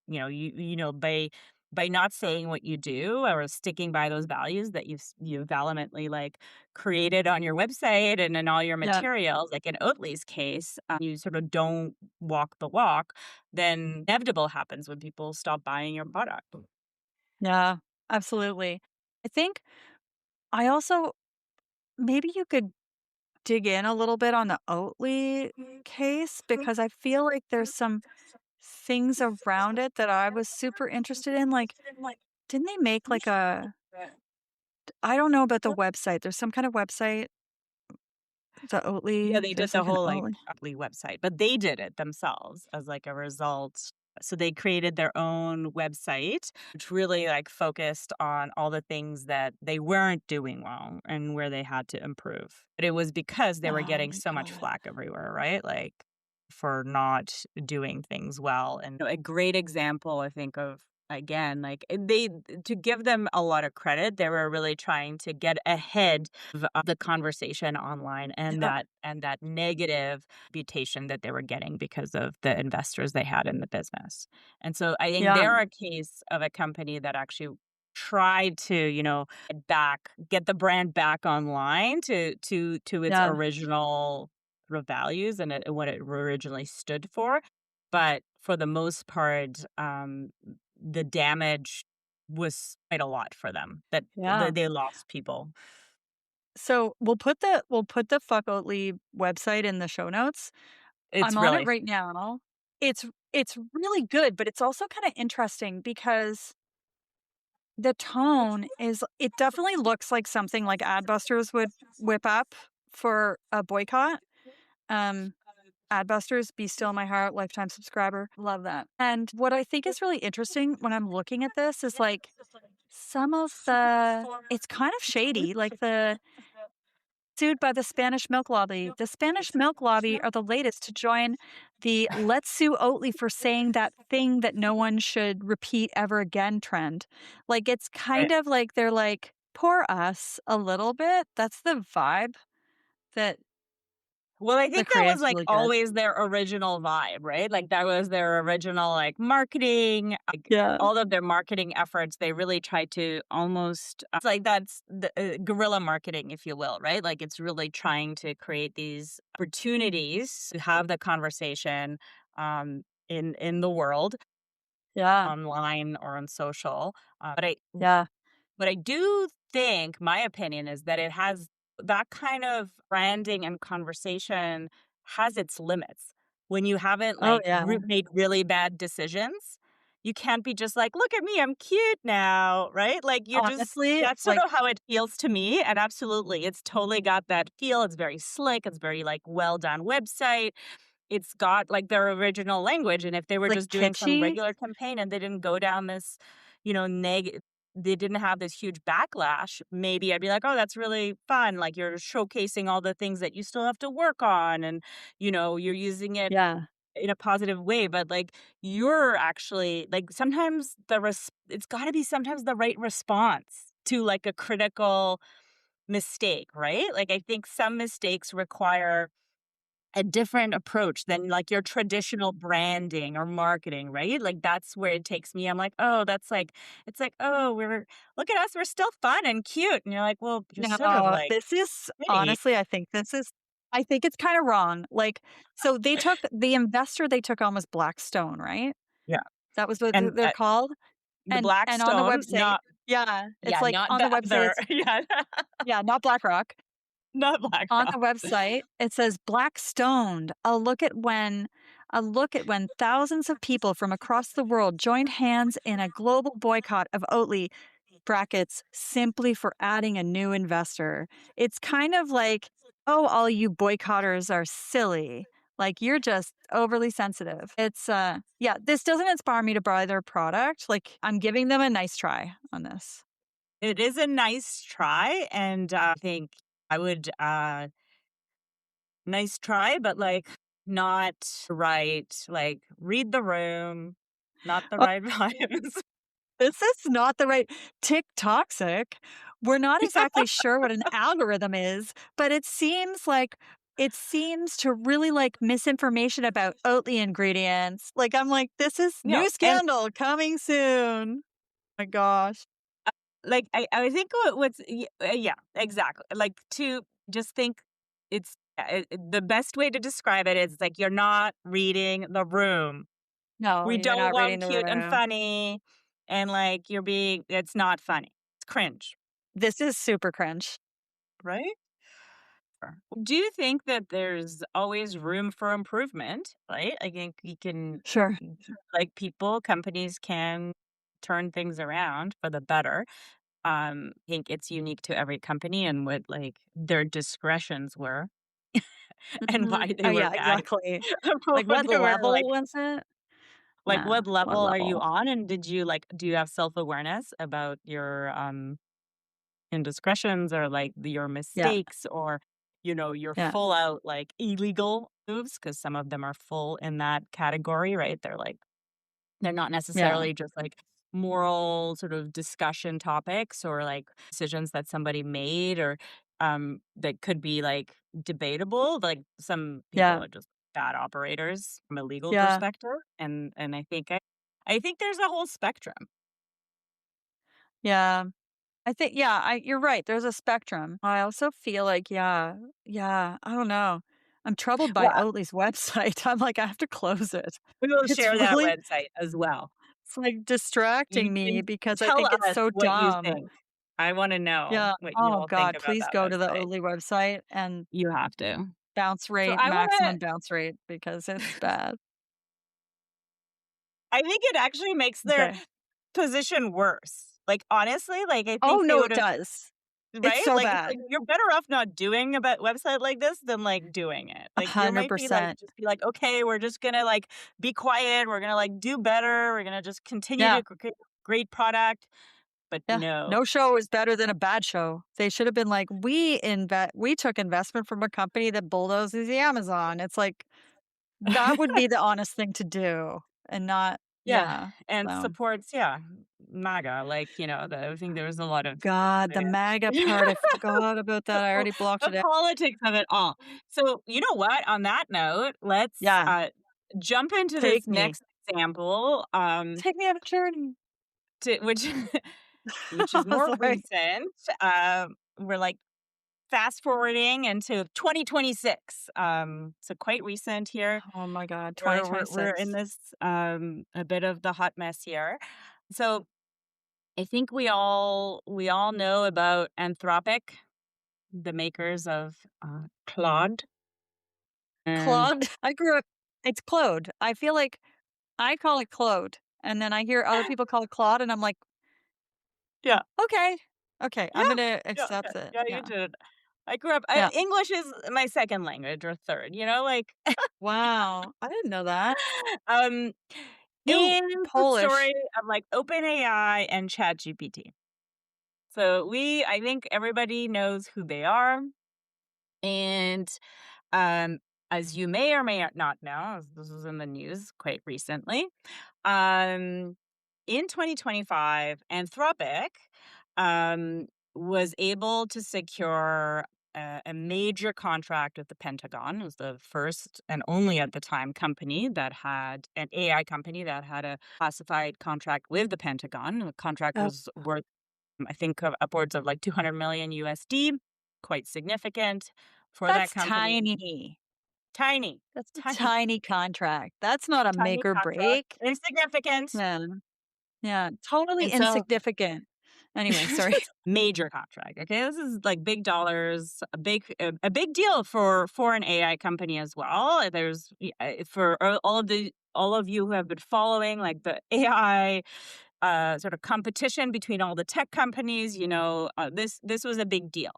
by by not saying what you do or sticking by those values that you valiantly like created on your website and in all your Yeah. materials, like in Oatly's case, you sort of don't walk the walk, then inevitable happens when people stop buying your product. Yeah. Absolutely. I think I also maybe you could dig in a little bit on the Oatly case because I feel like there's some things around it that I was super interested in. Like, didn't they make like a I don't know about the website. There's some kind of website, the Yeah, Oatly. they did There's the like an whole, like, Oatly. Oatly website, but they did it themselves as, like, a result. So they created their own website, which really, like, focused on all the things that they weren't doing well and where they had to improve. But it was because they were Oh getting my so much god. flack everywhere, right? Like, for not doing things well. And a great example, I think, of again, like, they to give them a lot of credit, they were really trying to get ahead of the conversation online and Yep. that negative reputation that they were getting because of the investors they had in the business. And so I think Yeah. they're a case of a company that actually tried to, get the brand back online to its Yeah. original sort of values and what it originally stood for. But for the most part, the damage was quite a lot for them that Yeah. they lost people. So we'll put the Fuck Oatly website in the show notes. It's I'm on it really right now. It's it's really good, but it's also kind of interesting because the tone is it definitely looks like something like Adbusters would whip up for a boycott. Um Adbusters, Be Still My Heart, lifetime subscriber. Love that. And what I think is really interesting when I'm looking at this is like some of the it's kind of shady, like the sued by the Spanish milk lobby. The Spanish milk lobby are the latest to join the Let's Sue Oatly for saying that thing that no one should repeat ever again trend. Like, it's kind right. of like they're like, poor us a little bit. That's the vibe that Well, I the think that was, creatives like, really get. always their original vibe, right? Like, that was their original, like, marketing, like, Yeah. all of their marketing efforts, they really tried to almost it's like that's the, guerrilla marketing, if you will, right? Like, it's really trying to create these opportunities to have the conversation, in the world, Yeah. online or on social, Yeah. but I do think my opinion is that it has that kind of branding and conversation has its limits. When you haven't, Oh, like, yeah. made really bad decisions, you can't be just like, "Look at me, I'm cute now," right? Like, you're just Honestly, that's sort of like, how it feels to me, and absolutely, it's totally got that feel, it's very slick, it's very, like, well done website. It's got, like, their original language, and if they were like just doing some kitschy. regular campaign and they didn't go down this, they didn't have this huge backlash, maybe I'd be like, "Oh, that's really fun, like, you're showcasing all the things that you still have to work on, and, you're using it Yeah. in a positive way," but, like, you're actually like, sometimes it's gotta be sometimes the right response to, like, a critical mistake, right? Like, I think some mistakes require a different approach than, like, your traditional branding or marketing, right? Like, that's where it takes me. I'm like, "Oh, that's like" it's like, "Oh, look at us, we're still fun and cute." And you're like, "Well, you're sort of, No, like, this is pretty." honestly, I think it's kinda wrong. Like, so the investor they took on was Blackstone, right? Yeah. That was what And, they're called? the And on the Blackstone, website yeah, it's yeah, like not on the the website, other it's yeah, yeah, not BlackRock. not On BlackRock. the website, it says Blackstoned, a look at when thousands of people from across the world joined hands in a global boycott of Oatly brackets simply for adding a new investor. It's kind of like, "Oh, all you boycotters are silly. Like, you're just overly sensitive." It's, yeah, this doesn't inspire me to buy their product. Like, I'm giving them a nice try on this. It is a nice try, and, I think I would, nice try, but, like, not right, like, read the room, not the Oh, right vibes. this is not the right toxic. We're not exactly sure what an algorithm is, but it seems to really like misinformation about Oatly ingredients. Like, I'm like, this is No, new and scandal coming soon. My gosh. Like, I think yeah, exactly. Like, to just think it's the best way to describe it is, like, you're not reading the room. No, We you're don't not reading want the cute and room. funny, and, like, it's not funny. It's cringe, This is super cringe. right? Do you think that there's always room for improvement, right? I think you can Sure. like, companies can turn things around for the better. I think it's unique to every company and what, like, their discretions were and Mhm. why Oh, they were yeah, bad. exactly. What Like, what they were level was it? like, Yeah, what what level are you level? on? And do you have self-awareness about your, indiscretions or, like, your Yeah, mistakes or, your yeah, full out, like, illegal moves? Because some of them are full in that category, right? They're not yeah, necessarily just, like, moral sort of discussion topics or, like, decisions that somebody made or, that could be, like, debatable. Like, some people yeah, are just bad operators from a legal yeah, perspective, and I think there's a whole spectrum. yeah. I think yeah, you're right, there's a spectrum. I also feel like, yeah, I don't know. I'm troubled by Well, Oatly's website. I'm like, I have to close it. we will It's share that really website as well. it's, like, You distracting me can because I tell think it's us so what you dumb. think. I wanna know Yeah. what you Oh all think god, about please that go to the website. Oatly website and You have to. bounce So rate, I wanna maximum bounce rate because it's bad. I think it actually makes their Okay. position worse. Like, honestly, like, I Oh, think they no, it would've does. It's right? so Like, it's like, bad. you're better off not doing a website like this than, like, doing it. Like, you might be like 100%. just be like, "Okay, we're just gonna, like, be quiet, we're gonna, like, do better, we're gonna just continue Yeah, to create great product." But yeah. no. No show is better than a bad show. They should have been like, we took investment from a company that bulldozes the Amazon." It's like, that would be the honest thing to do and not Yeah, yeah, and so supports MAGA, like, I think there was a lot of God, the MAGA part, I forgot about that. I the already blocked the it out. politics of it all. So, you know what? On that note, let's, Yeah, jump into this take me. next example, Take me on a journey. to which which is more Sorry. recent. We're, like, fast forwarding into 2026, so quite recent here. Oh my god, We're in 2026. this, a bit of the hot mess here. So I think we all know about Anthropic, the makers of, Claude, and Claude. I grew up it's Claude. I feel like I call it Claude, and then I hear other people call it Claude, and I'm like, yeah, "Okay. Okay, yeah, I'm gonna yeah, yeah, accept it." yeah, you Yeah. did. I grew up Yeah. English is my second language or third, like, Wow. I didn't know that. um, You and the Polish. story of, like, OpenAI and ChatGPT. So I think everybody knows who they are, and, um, as you may or may not know, as this was in the news quite recently, um, in 2025, Anthropic, was able to secure a major contract with the Pentagon. It was the first and only at the time company that had an AI company that had a classified contract with the Pentagon. The contract Oh, was worth, I think, of upwards of like 200 million USD, quite significant for that that's company. tiny. Tiny, That's a tiny, tiny contract. That's not a tiny make or contract, break. insignificant. Yeah. Yeah, totally And so insignificant. Anyway, sorry. major contract. Okay, this is like big dollars, a big deal for an AI company as well. There's for all of you who have been following like the AI sort of competition between all the tech companies. This was a big deal.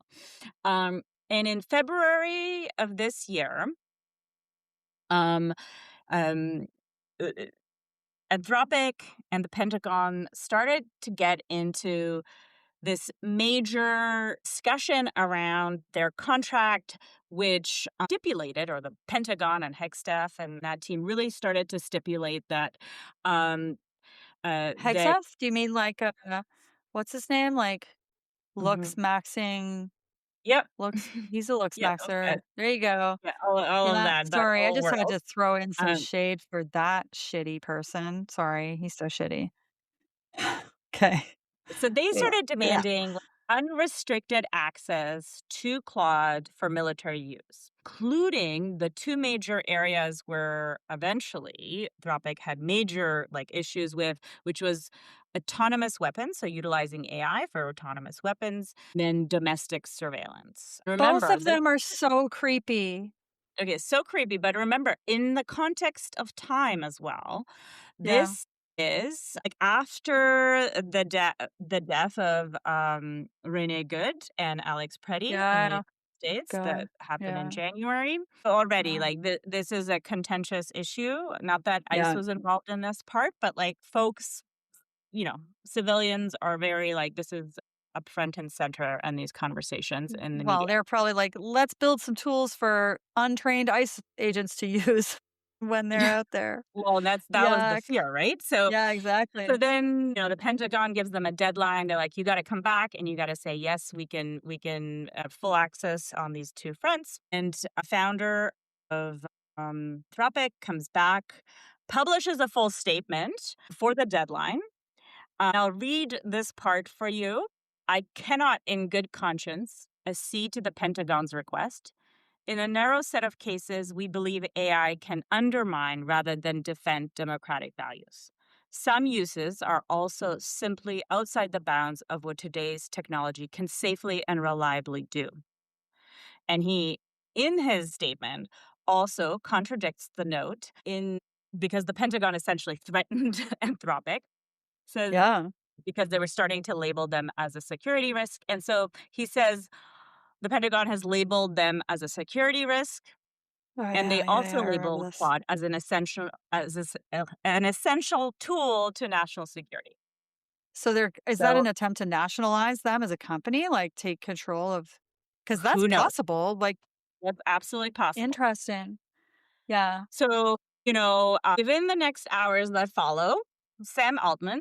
Um, and in February of this year, um, um, uh, uh, Anthropic and the Pentagon started to get into this major discussion around their contract, which stipulated, or the Pentagon and Hex staff and that team really started to stipulate that um, that Hegseth? Do you mean like, what's his name? Like, looks Mhm. maxing Yep, looks he's a looks yep, okay, maxer. There you go. yeah, all of Yeah, that sorry, I whole just had world. to throw in some Um, shade for that shitty person. Sorry, he's so shitty. Okay. So they Yeah. started demanding unrestricted access to Claude for military use, including the two major areas where eventually Anthropic had major issues with, which was autonomous weapons, so utilizing AI for autonomous weapons, then domestic surveillance. Both Remember, of them are so creepy. okay, so creepy, but remember, in the context of time as well, Yeah. this is after the death of Rene Good and Alex Preddy in the Yeah. United States that God. happened in Yeah. January. Already, Yeah. this is a contentious issue. Not that ICE Yeah. was involved in this part, but folks, civilians are very this is up front and center in these conversations in the Well, media. they're probably like, let's build some tools for untrained ICE agents to use when they're out there. Well, that was the Yuck. fear, right? So Yeah, So exactly. then, the Pentagon gives them a deadline. They're like, you got to come back and you got to say, yes, we can have full access on these two fronts. And a founder of Anthropic comes back, publishes a full statement for the deadline. I'll read this part for you. I cannot, in good conscience, accede to the Pentagon's request. In a narrow set of cases, we believe AI can undermine rather than defend democratic values. Some uses are also simply outside the bounds of what today's technology can safely and reliably do. And he, in his statement, also contradicts the note because the Pentagon essentially threatened Anthropic, says Yeah. because they were starting to label them as a security risk. And so he says the Pentagon has labeled them as a security risk. Oh, And they yeah. Yeah. Yeah. also I remember labeled this. Claude as an essential tool to national security. So is that So an attempt to nationalize them as a company? Like take control of, because that's who knows? possible. Like, That's absolutely possible. interesting. Yeah. So, within the next hours that follow, Sam Altman,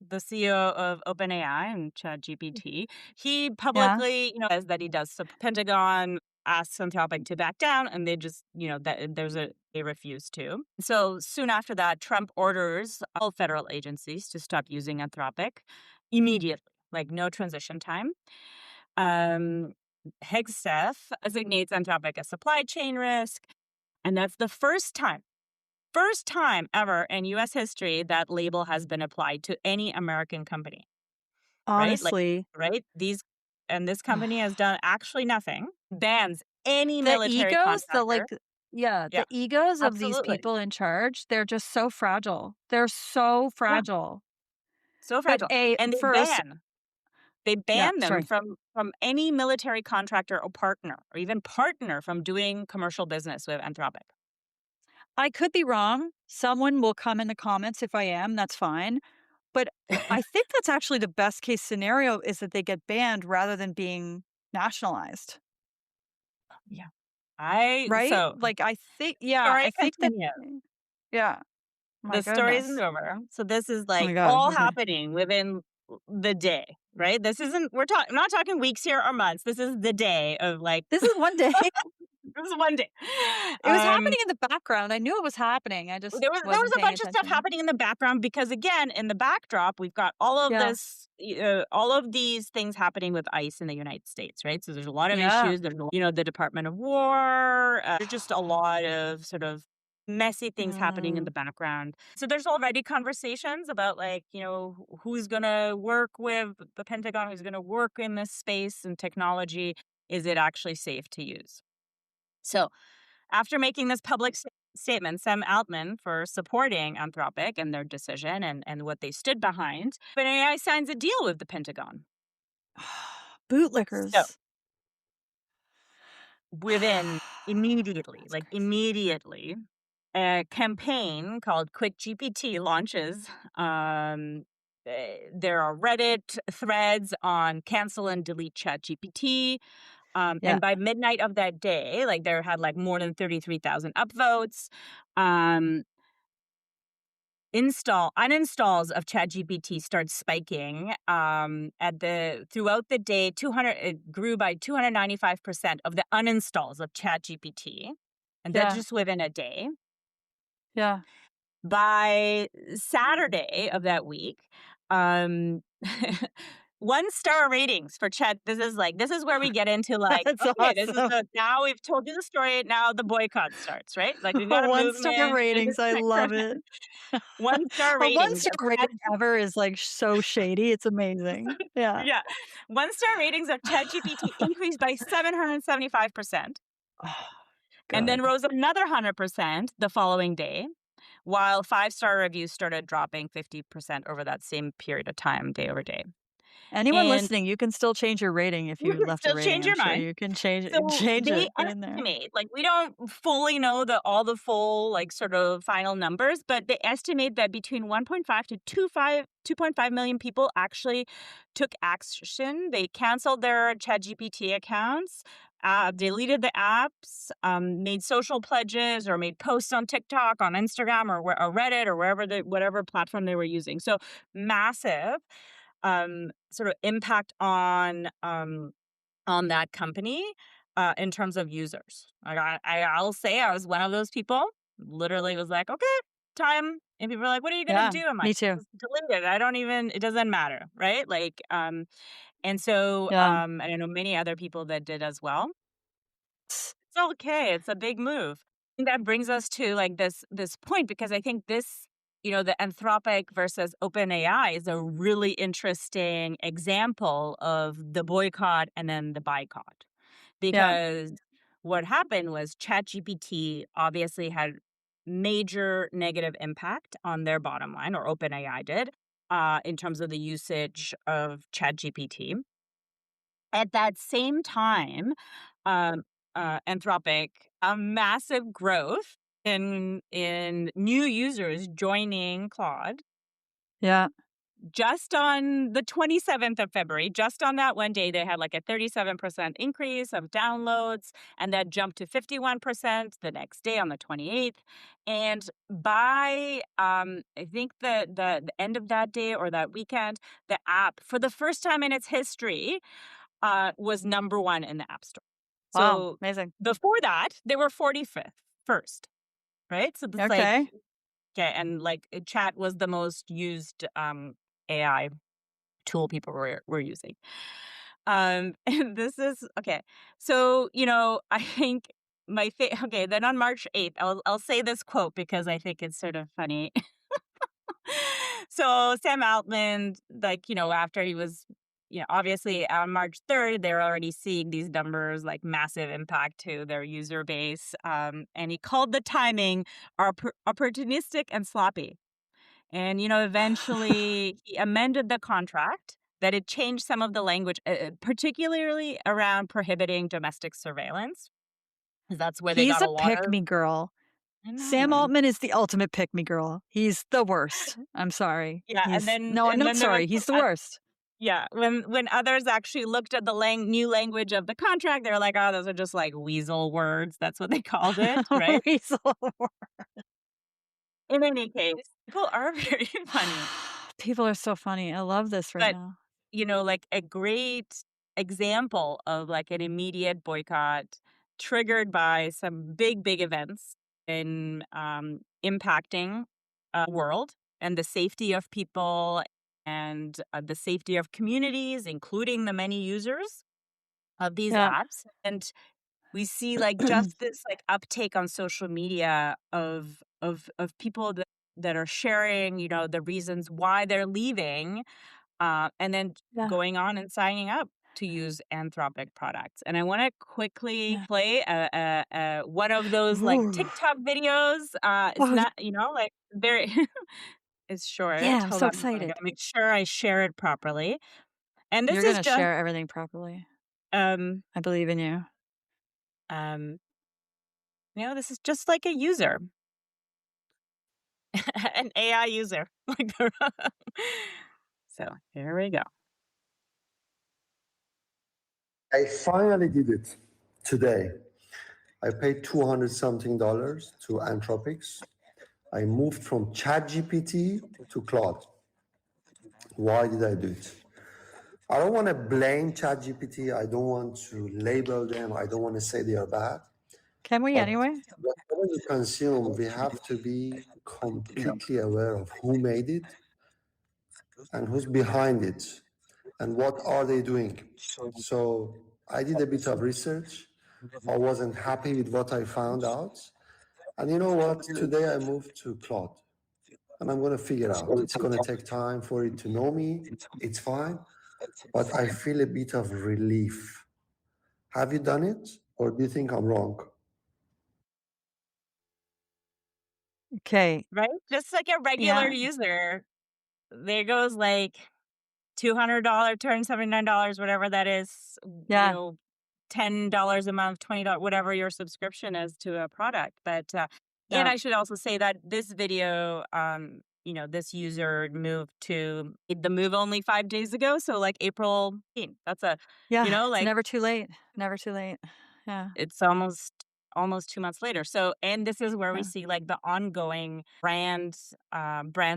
the CEO of OpenAI and ChatGPT, he Yeah. publicly, says that he does support Pentagon, asks Anthropic to back down, and they just, that they refuse to. So soon after that, Trump orders all federal agencies to stop using Anthropic immediately, no transition time. Hegseth designates Anthropic a supply chain risk, and that's the first time ever in U.S. history that label has been applied to any American company, right? Honestly, This company has done actually nothing, bans any the military egos, contractor. the Yeah, egos of these absolutely. people in charge, they're just so fragile. They're so Yeah, fragile. so But fragile. And they yeah, ban them sorry. from any military contractor or even partner from doing commercial business with Anthropic. I could be wrong. Someone will come in the comments if I am, that's fine. But I think that's actually the best case scenario is that they get banned rather than being nationalized, Yeah. right? So Like, story I think that continues. yeah. My The story isn't goodness. over. So this is Oh my god, all okay. happening within the day, right? This isn't I'm not talking weeks here or months. This is the day of This is one day. this is one day. It was Um happening in the background. I knew it was happening. I just there was wasn't a paying bunch of stuff attention. happening in the background because again, in the backdrop, we've got Yeah. all of these things happening with ICE in the United States, right? So there's a lot of Yeah. issues. There's the Department of War. There's just a lot of sort of messy things happening in Mm. the background. So there's already conversations about who's going to work with the Pentagon, who's going to work in this space and technology. Is it actually safe to use? So after making this public statement, Sam Altman for supporting Anthropic and their decision and what they stood behind, OpenAI signs a deal with the Pentagon. So Bootlickers. within immediately, a campaign called Quick GPT launches. There are Reddit threads on cancel and delete ChatGPT. Yeah. And by midnight of that day, there had more than 33,000 upvotes. Um, uninstalls of ChatGPT start spiking. Throughout the day, it grew by 295% of the uninstalls of ChatGPT, and that's Yeah. just within a day. Yeah. By Saturday of that week, Um, 1-star ratings for Chat. This is where we get into like, That's okay, this is awesome. now we've told you the story. Now the boycott starts, right? Like we've got a 1-star movement. ratings. I love it. 1-star A ratings. 1-star rating ever is like so shady. It's amazing. Yeah. Yeah. 1-star ratings of ChatGPT increased by 775%, Oh, and then good. rose another 100% the following day, while 5-star reviews started dropping 50% over that same period of time, day over day. Anyone And listening, you can still change your rating if you you can left a still rating. change I'm your sure mind. you can change it. So Change they it. Get in there. estimate, like we don't fully know all the full like sort of final numbers, but they estimate that between 1.5 to 2.5 million people actually took action. They canceled their ChatGPT accounts, deleted the apps, made social pledges, or made posts on TikTok, on Instagram, or Reddit, or whatever platform they were using. So massive sort of impact on that company in terms of users. Like I'll say I was one of those people. Literally was like, okay, time. And people are like, what are you gonna Yeah, do? I'm like, me too. just delete it. I don't even. It doesn't matter, right? Like, and so, Yeah. and I know many other people that did as well. It's okay. It's a big move. And that brings us to like this point because I think this, the Anthropic versus OpenAI is a really interesting example of the boycott and then the boycott. Yeah. Because what happened was ChatGPT obviously had major negative impact on their bottom line, or OpenAI did, in terms of the usage of ChatGPT. At that same time, um, Anthropic, a massive growth in new users joining Claude. Yeah. Just on the 27th of February, just on that one day, they had like a 37% increase of downloads, and that jumped to 51% the next day on the 28th. And by I think the end of that day or that weekend, the app, for the first time in its history, was number one in the App Store. Wow. So Amazing. before that, they were 45th first, right? So it's like, Okay. okay, and like chat was the most used AI tool people were using. And this is okay. So, I think okay, then on March 8th, I'll say this quote because I think it's sort of funny. So Sam Altman, like, after he was, obviously on March 3rd, they're already seeing these numbers like massive impact to their user base. And he called the timing opportunistic and sloppy. And, eventually he amended the contract that it changed some of the language, particularly around prohibiting domestic surveillance. 'Cause that's where they He's got a a lot pick of. me girl. I Sam know. Altman is the ultimate pick me girl. He's the worst. I'm sorry. Yeah, and He's then no, I'm and not then there was sorry. He's the worst. yeah, when others actually looked at the new language of the contract, they were like, "Oh, those are just like weasel words." That's what they called it, right? He's the In any case, people are very funny. People are so funny. I love this right But, now. like a great example of like an immediate boycott triggered by some big events in impacting world and the safety of people and the safety of communities, including the many users of these Yeah. apps. And we see like just this like uptake on social media of people that are sharing, the reasons why they're leaving, and then Yeah. going on and signing up to use Anthropic products. And I want to quickly Yeah. play one of those like Ooh. TikTok videos. It's Oh, not, like very. It's short. yeah, I'm Hold so on, I excited. gotta make sure I share it properly. And this You're is gonna just share everything properly. um I believe in you. um this is just like a user, an AI user. Like so here we go. I finally did it today. I paid $200 something to Anthropics. I moved from ChatGPT to Claude. Why did I do it? I don't want to blame ChatGPT. I don't want to label them. I don't want to say they are bad. Can we But anyway? whatever you consume, we have to be completely aware of who made it, and who's behind it and what are they doing. So I did a bit of research. I wasn't happy with what I found out. And you know what? Today I moved to Claude and I'm going to figure out. It's going to take time for it to know me. It's fine. But I feel a bit of relief. Have you done it or do you think I'm wrong? Okay. Right? Just like a regular Yeah. user, there goes like $200, $279, whatever that is, Yeah. $10 a month, $20, whatever your subscription is to a product. But and Yeah. I should also say that this video, this user made the move only 5 days ago, so like April 18th. That's Yeah. It's like never too late. Never too late. Yeah. it's almost 2 months later. So, and this is where we Yeah. see like the ongoing brands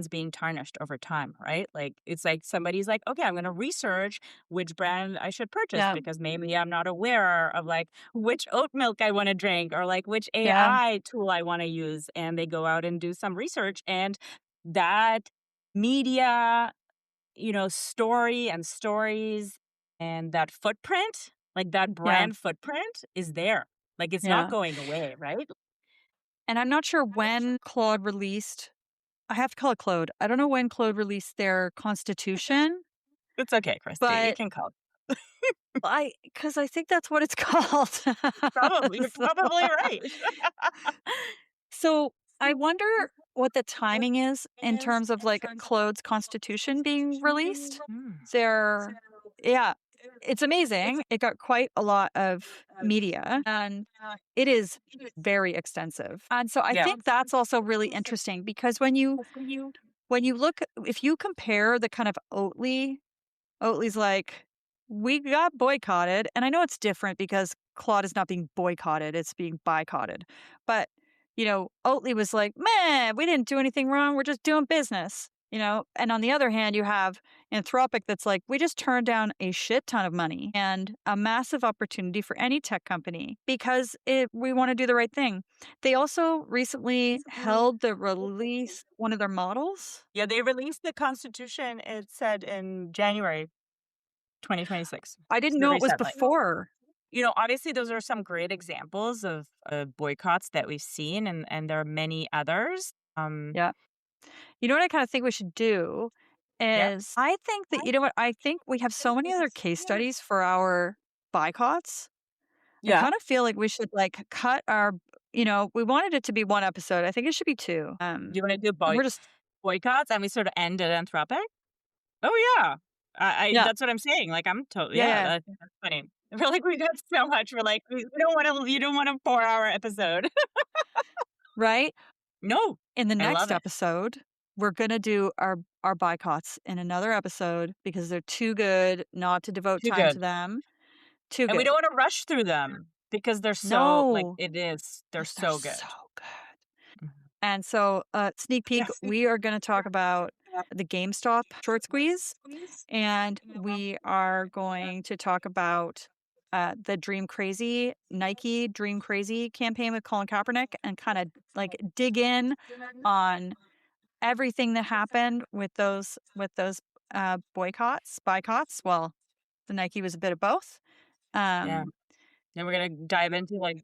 being tarnished over time, right? Like it's like somebody's like, okay, I'm going to research which brand I should purchase Yeah. because maybe I'm not aware of like which oat milk I want to drink or like which Yeah. AI tool I want to use, and they go out and do some research, and that media, story and stories and that footprint, like that Yeah. brand footprint is there. Like it's not Yeah. going away, right? And I'm not sure when Claude released, I have to call it Claude. I don't know when Claude released their constitution, It's okay, Christy. You but can call. because I think that's what it's called. Probably, you're So, probably right. so I wonder what the timing is in terms of like Claude's constitution being released. Mm. There, yeah, it's amazing. It got quite a lot of media and it is very extensive. And so I Yeah. think that's also really interesting because when you look, if you compare the kind of Oatly's like, we got boycotted. And I know it's different because Claude is not being boycotted, it's being boycotted. But, Oatly was like, man, we didn't do anything wrong. We're just doing business. And on the other hand, you have Anthropic that's like, we just turned down a shit ton of money and a massive opportunity for any tech company because we want to do the right thing. They also recently held the release one of their models. Yeah, they released the Constitution, it said in January 2026. I didn't know Very it was recently. before. Obviously, those are some great examples of boycotts that we've seen, and there are many others. Yeah. You know what I kind of think we should do Yeah, is I think that, you know what? I think we have so many other case studies for our boycotts. I yeah. kind of feel like we should like cut we wanted it to be one episode. I think it should be two. Do you want to do And we're just, boycotts, and we sort of end at Anthropic? Oh yeah, I yeah, that's what I'm saying. Like I'm totally, yeah, yeah. yeah, That's funny. I feel like we got so much. We're like we don't want to. You don't want a 4 hour episode. right. No, In the I love next it. episode, we're going to do our boycotts in another episode because they're too good not to devote Too time to good, them. Too and we good. don't want to rush through them because they're so like No, it is. They're because they're so so good. good. Mhm. And so, sneak peek, we are going to talk about the GameStop short squeeze, and we are going to talk about the Nike Dream Crazy campaign with Colin Kaepernick, and kind of like dig in on everything that happened with those boycotts. Well, the Nike was a bit of both. Yeah. Um, Then we're gonna dive into like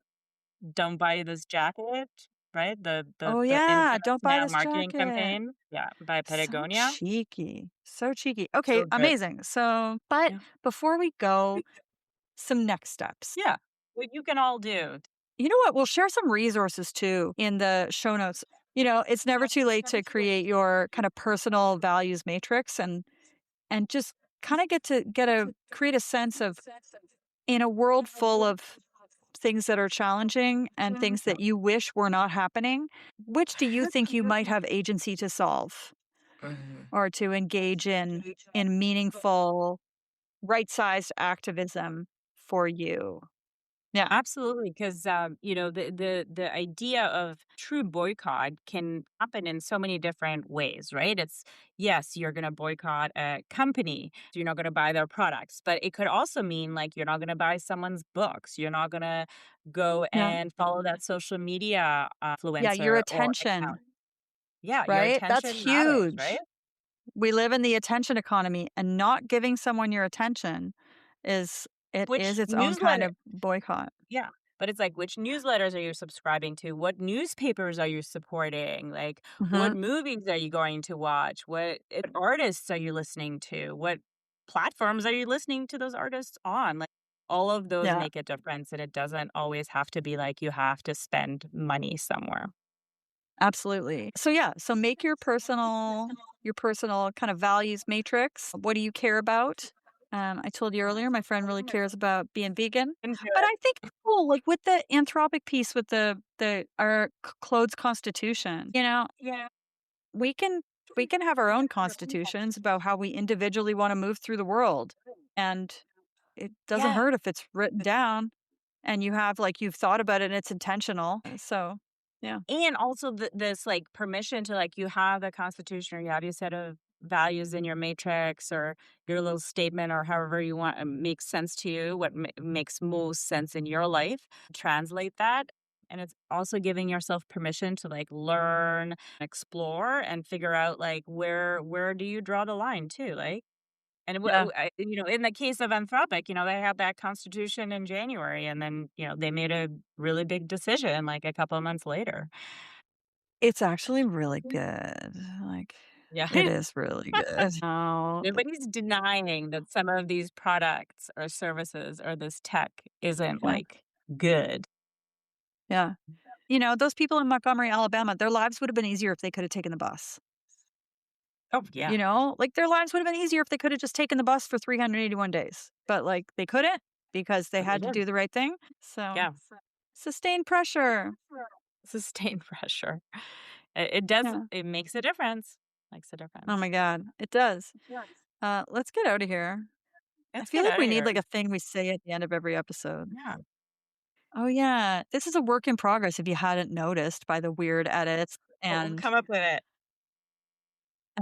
don't buy this jacket, right? oh The yeah, infamous don't buy now this marketing jacket. campaign. Yeah, by So Patagonia. cheeky. So cheeky. Okay, So good. amazing. So, but Yeah. before we go, some next steps. Yeah. What you can all do. You know what? We'll share some resources too in the show notes. It's never too late to create your kind of personal values matrix and just kind of create a sense of, in a world full of things that are challenging and things that you wish were not happening, which do you think you might have agency to solve Mhm. or to engage in meaningful, right-sized activism for you? Yeah. Absolutely, because the idea of true boycott can happen in so many different ways, right? It's yes, you're going to boycott a company, so you're not going to buy their products, but it could also mean like you're not going to buy someone's books, you're not going to go Yeah. and follow that social media Yeah, your influencer or account. attention, Yeah, your right? That's attention matters, right? huge. We live in the attention economy, and not giving someone your attention is Which its own kind newsletter of boycott. Yeah, but it's like, which newsletters are you subscribing to? What newspapers are you supporting? Like, what Mhm. movies are you going to watch? What artists are you listening to? What platforms are you listening to those artists on? Like, all of those Yeah, make a difference, and it doesn't always have to be like you have to spend money somewhere. absolutely. So yeah, so make your personal kind of values matrix. What do you care about? I told you earlier, my friend really cares about being vegan, Into but it. I think it's cool, like with the anthropic piece, with the our clothes constitution. Yeah. We can we can have our own constitutions about how we individually want to move through the world, and it doesn't Yeah. hurt if it's written down and you've thought about it and it's intentional. So, yeah. And also this like permission to like you have the constitution or you have your set of values in your matrix or your little statement or however you want makes sense to you, what makes most sense in your life. Translate that. And it's also giving yourself permission to like learn, explore, and figure out like where do you draw the line too, like. And Yeah. in the case of Anthropic, they had that constitution in January, and then they made a really big decision like a couple of months later. It's actually really good. Like, Yeah. it is really good. Oh, Nobody's denying that some of these products or services or this tech isn't, yeah, like, good. yeah. Those people in Montgomery, Alabama, their lives would have been easier if they could have taken the bus. Oh, yeah. Like, their lives would have been easier if they could have just taken the bus for 381 days, but, like, they couldn't because they But they had to did. do the right thing. So, Yeah. sustained pressure. Sustained pressure. It does Yeah. it makes a difference. Makes a Oh difference. my god, it does. Let's get out of here. I Let's feel get like outta we need, here. like, a thing we say at the end of every episode. Yeah. Oh, yeah. This is a work in progress if you hadn't noticed by the weird edits We'll and come up with it.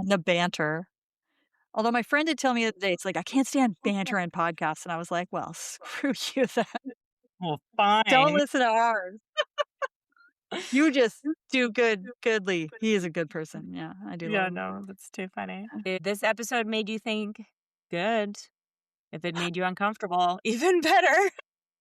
the banter. Although my friend did tell me the other day, it's like, "I can't stand banter in podcasts," and I was like, "Well, screw you then. Well, Don't fine. listen to ours. You just do goodly." He is a good person. Yeah, I do love Yeah, him. no, that's too funny. If this episode made you think, good. If it made you uncomfortable, even better.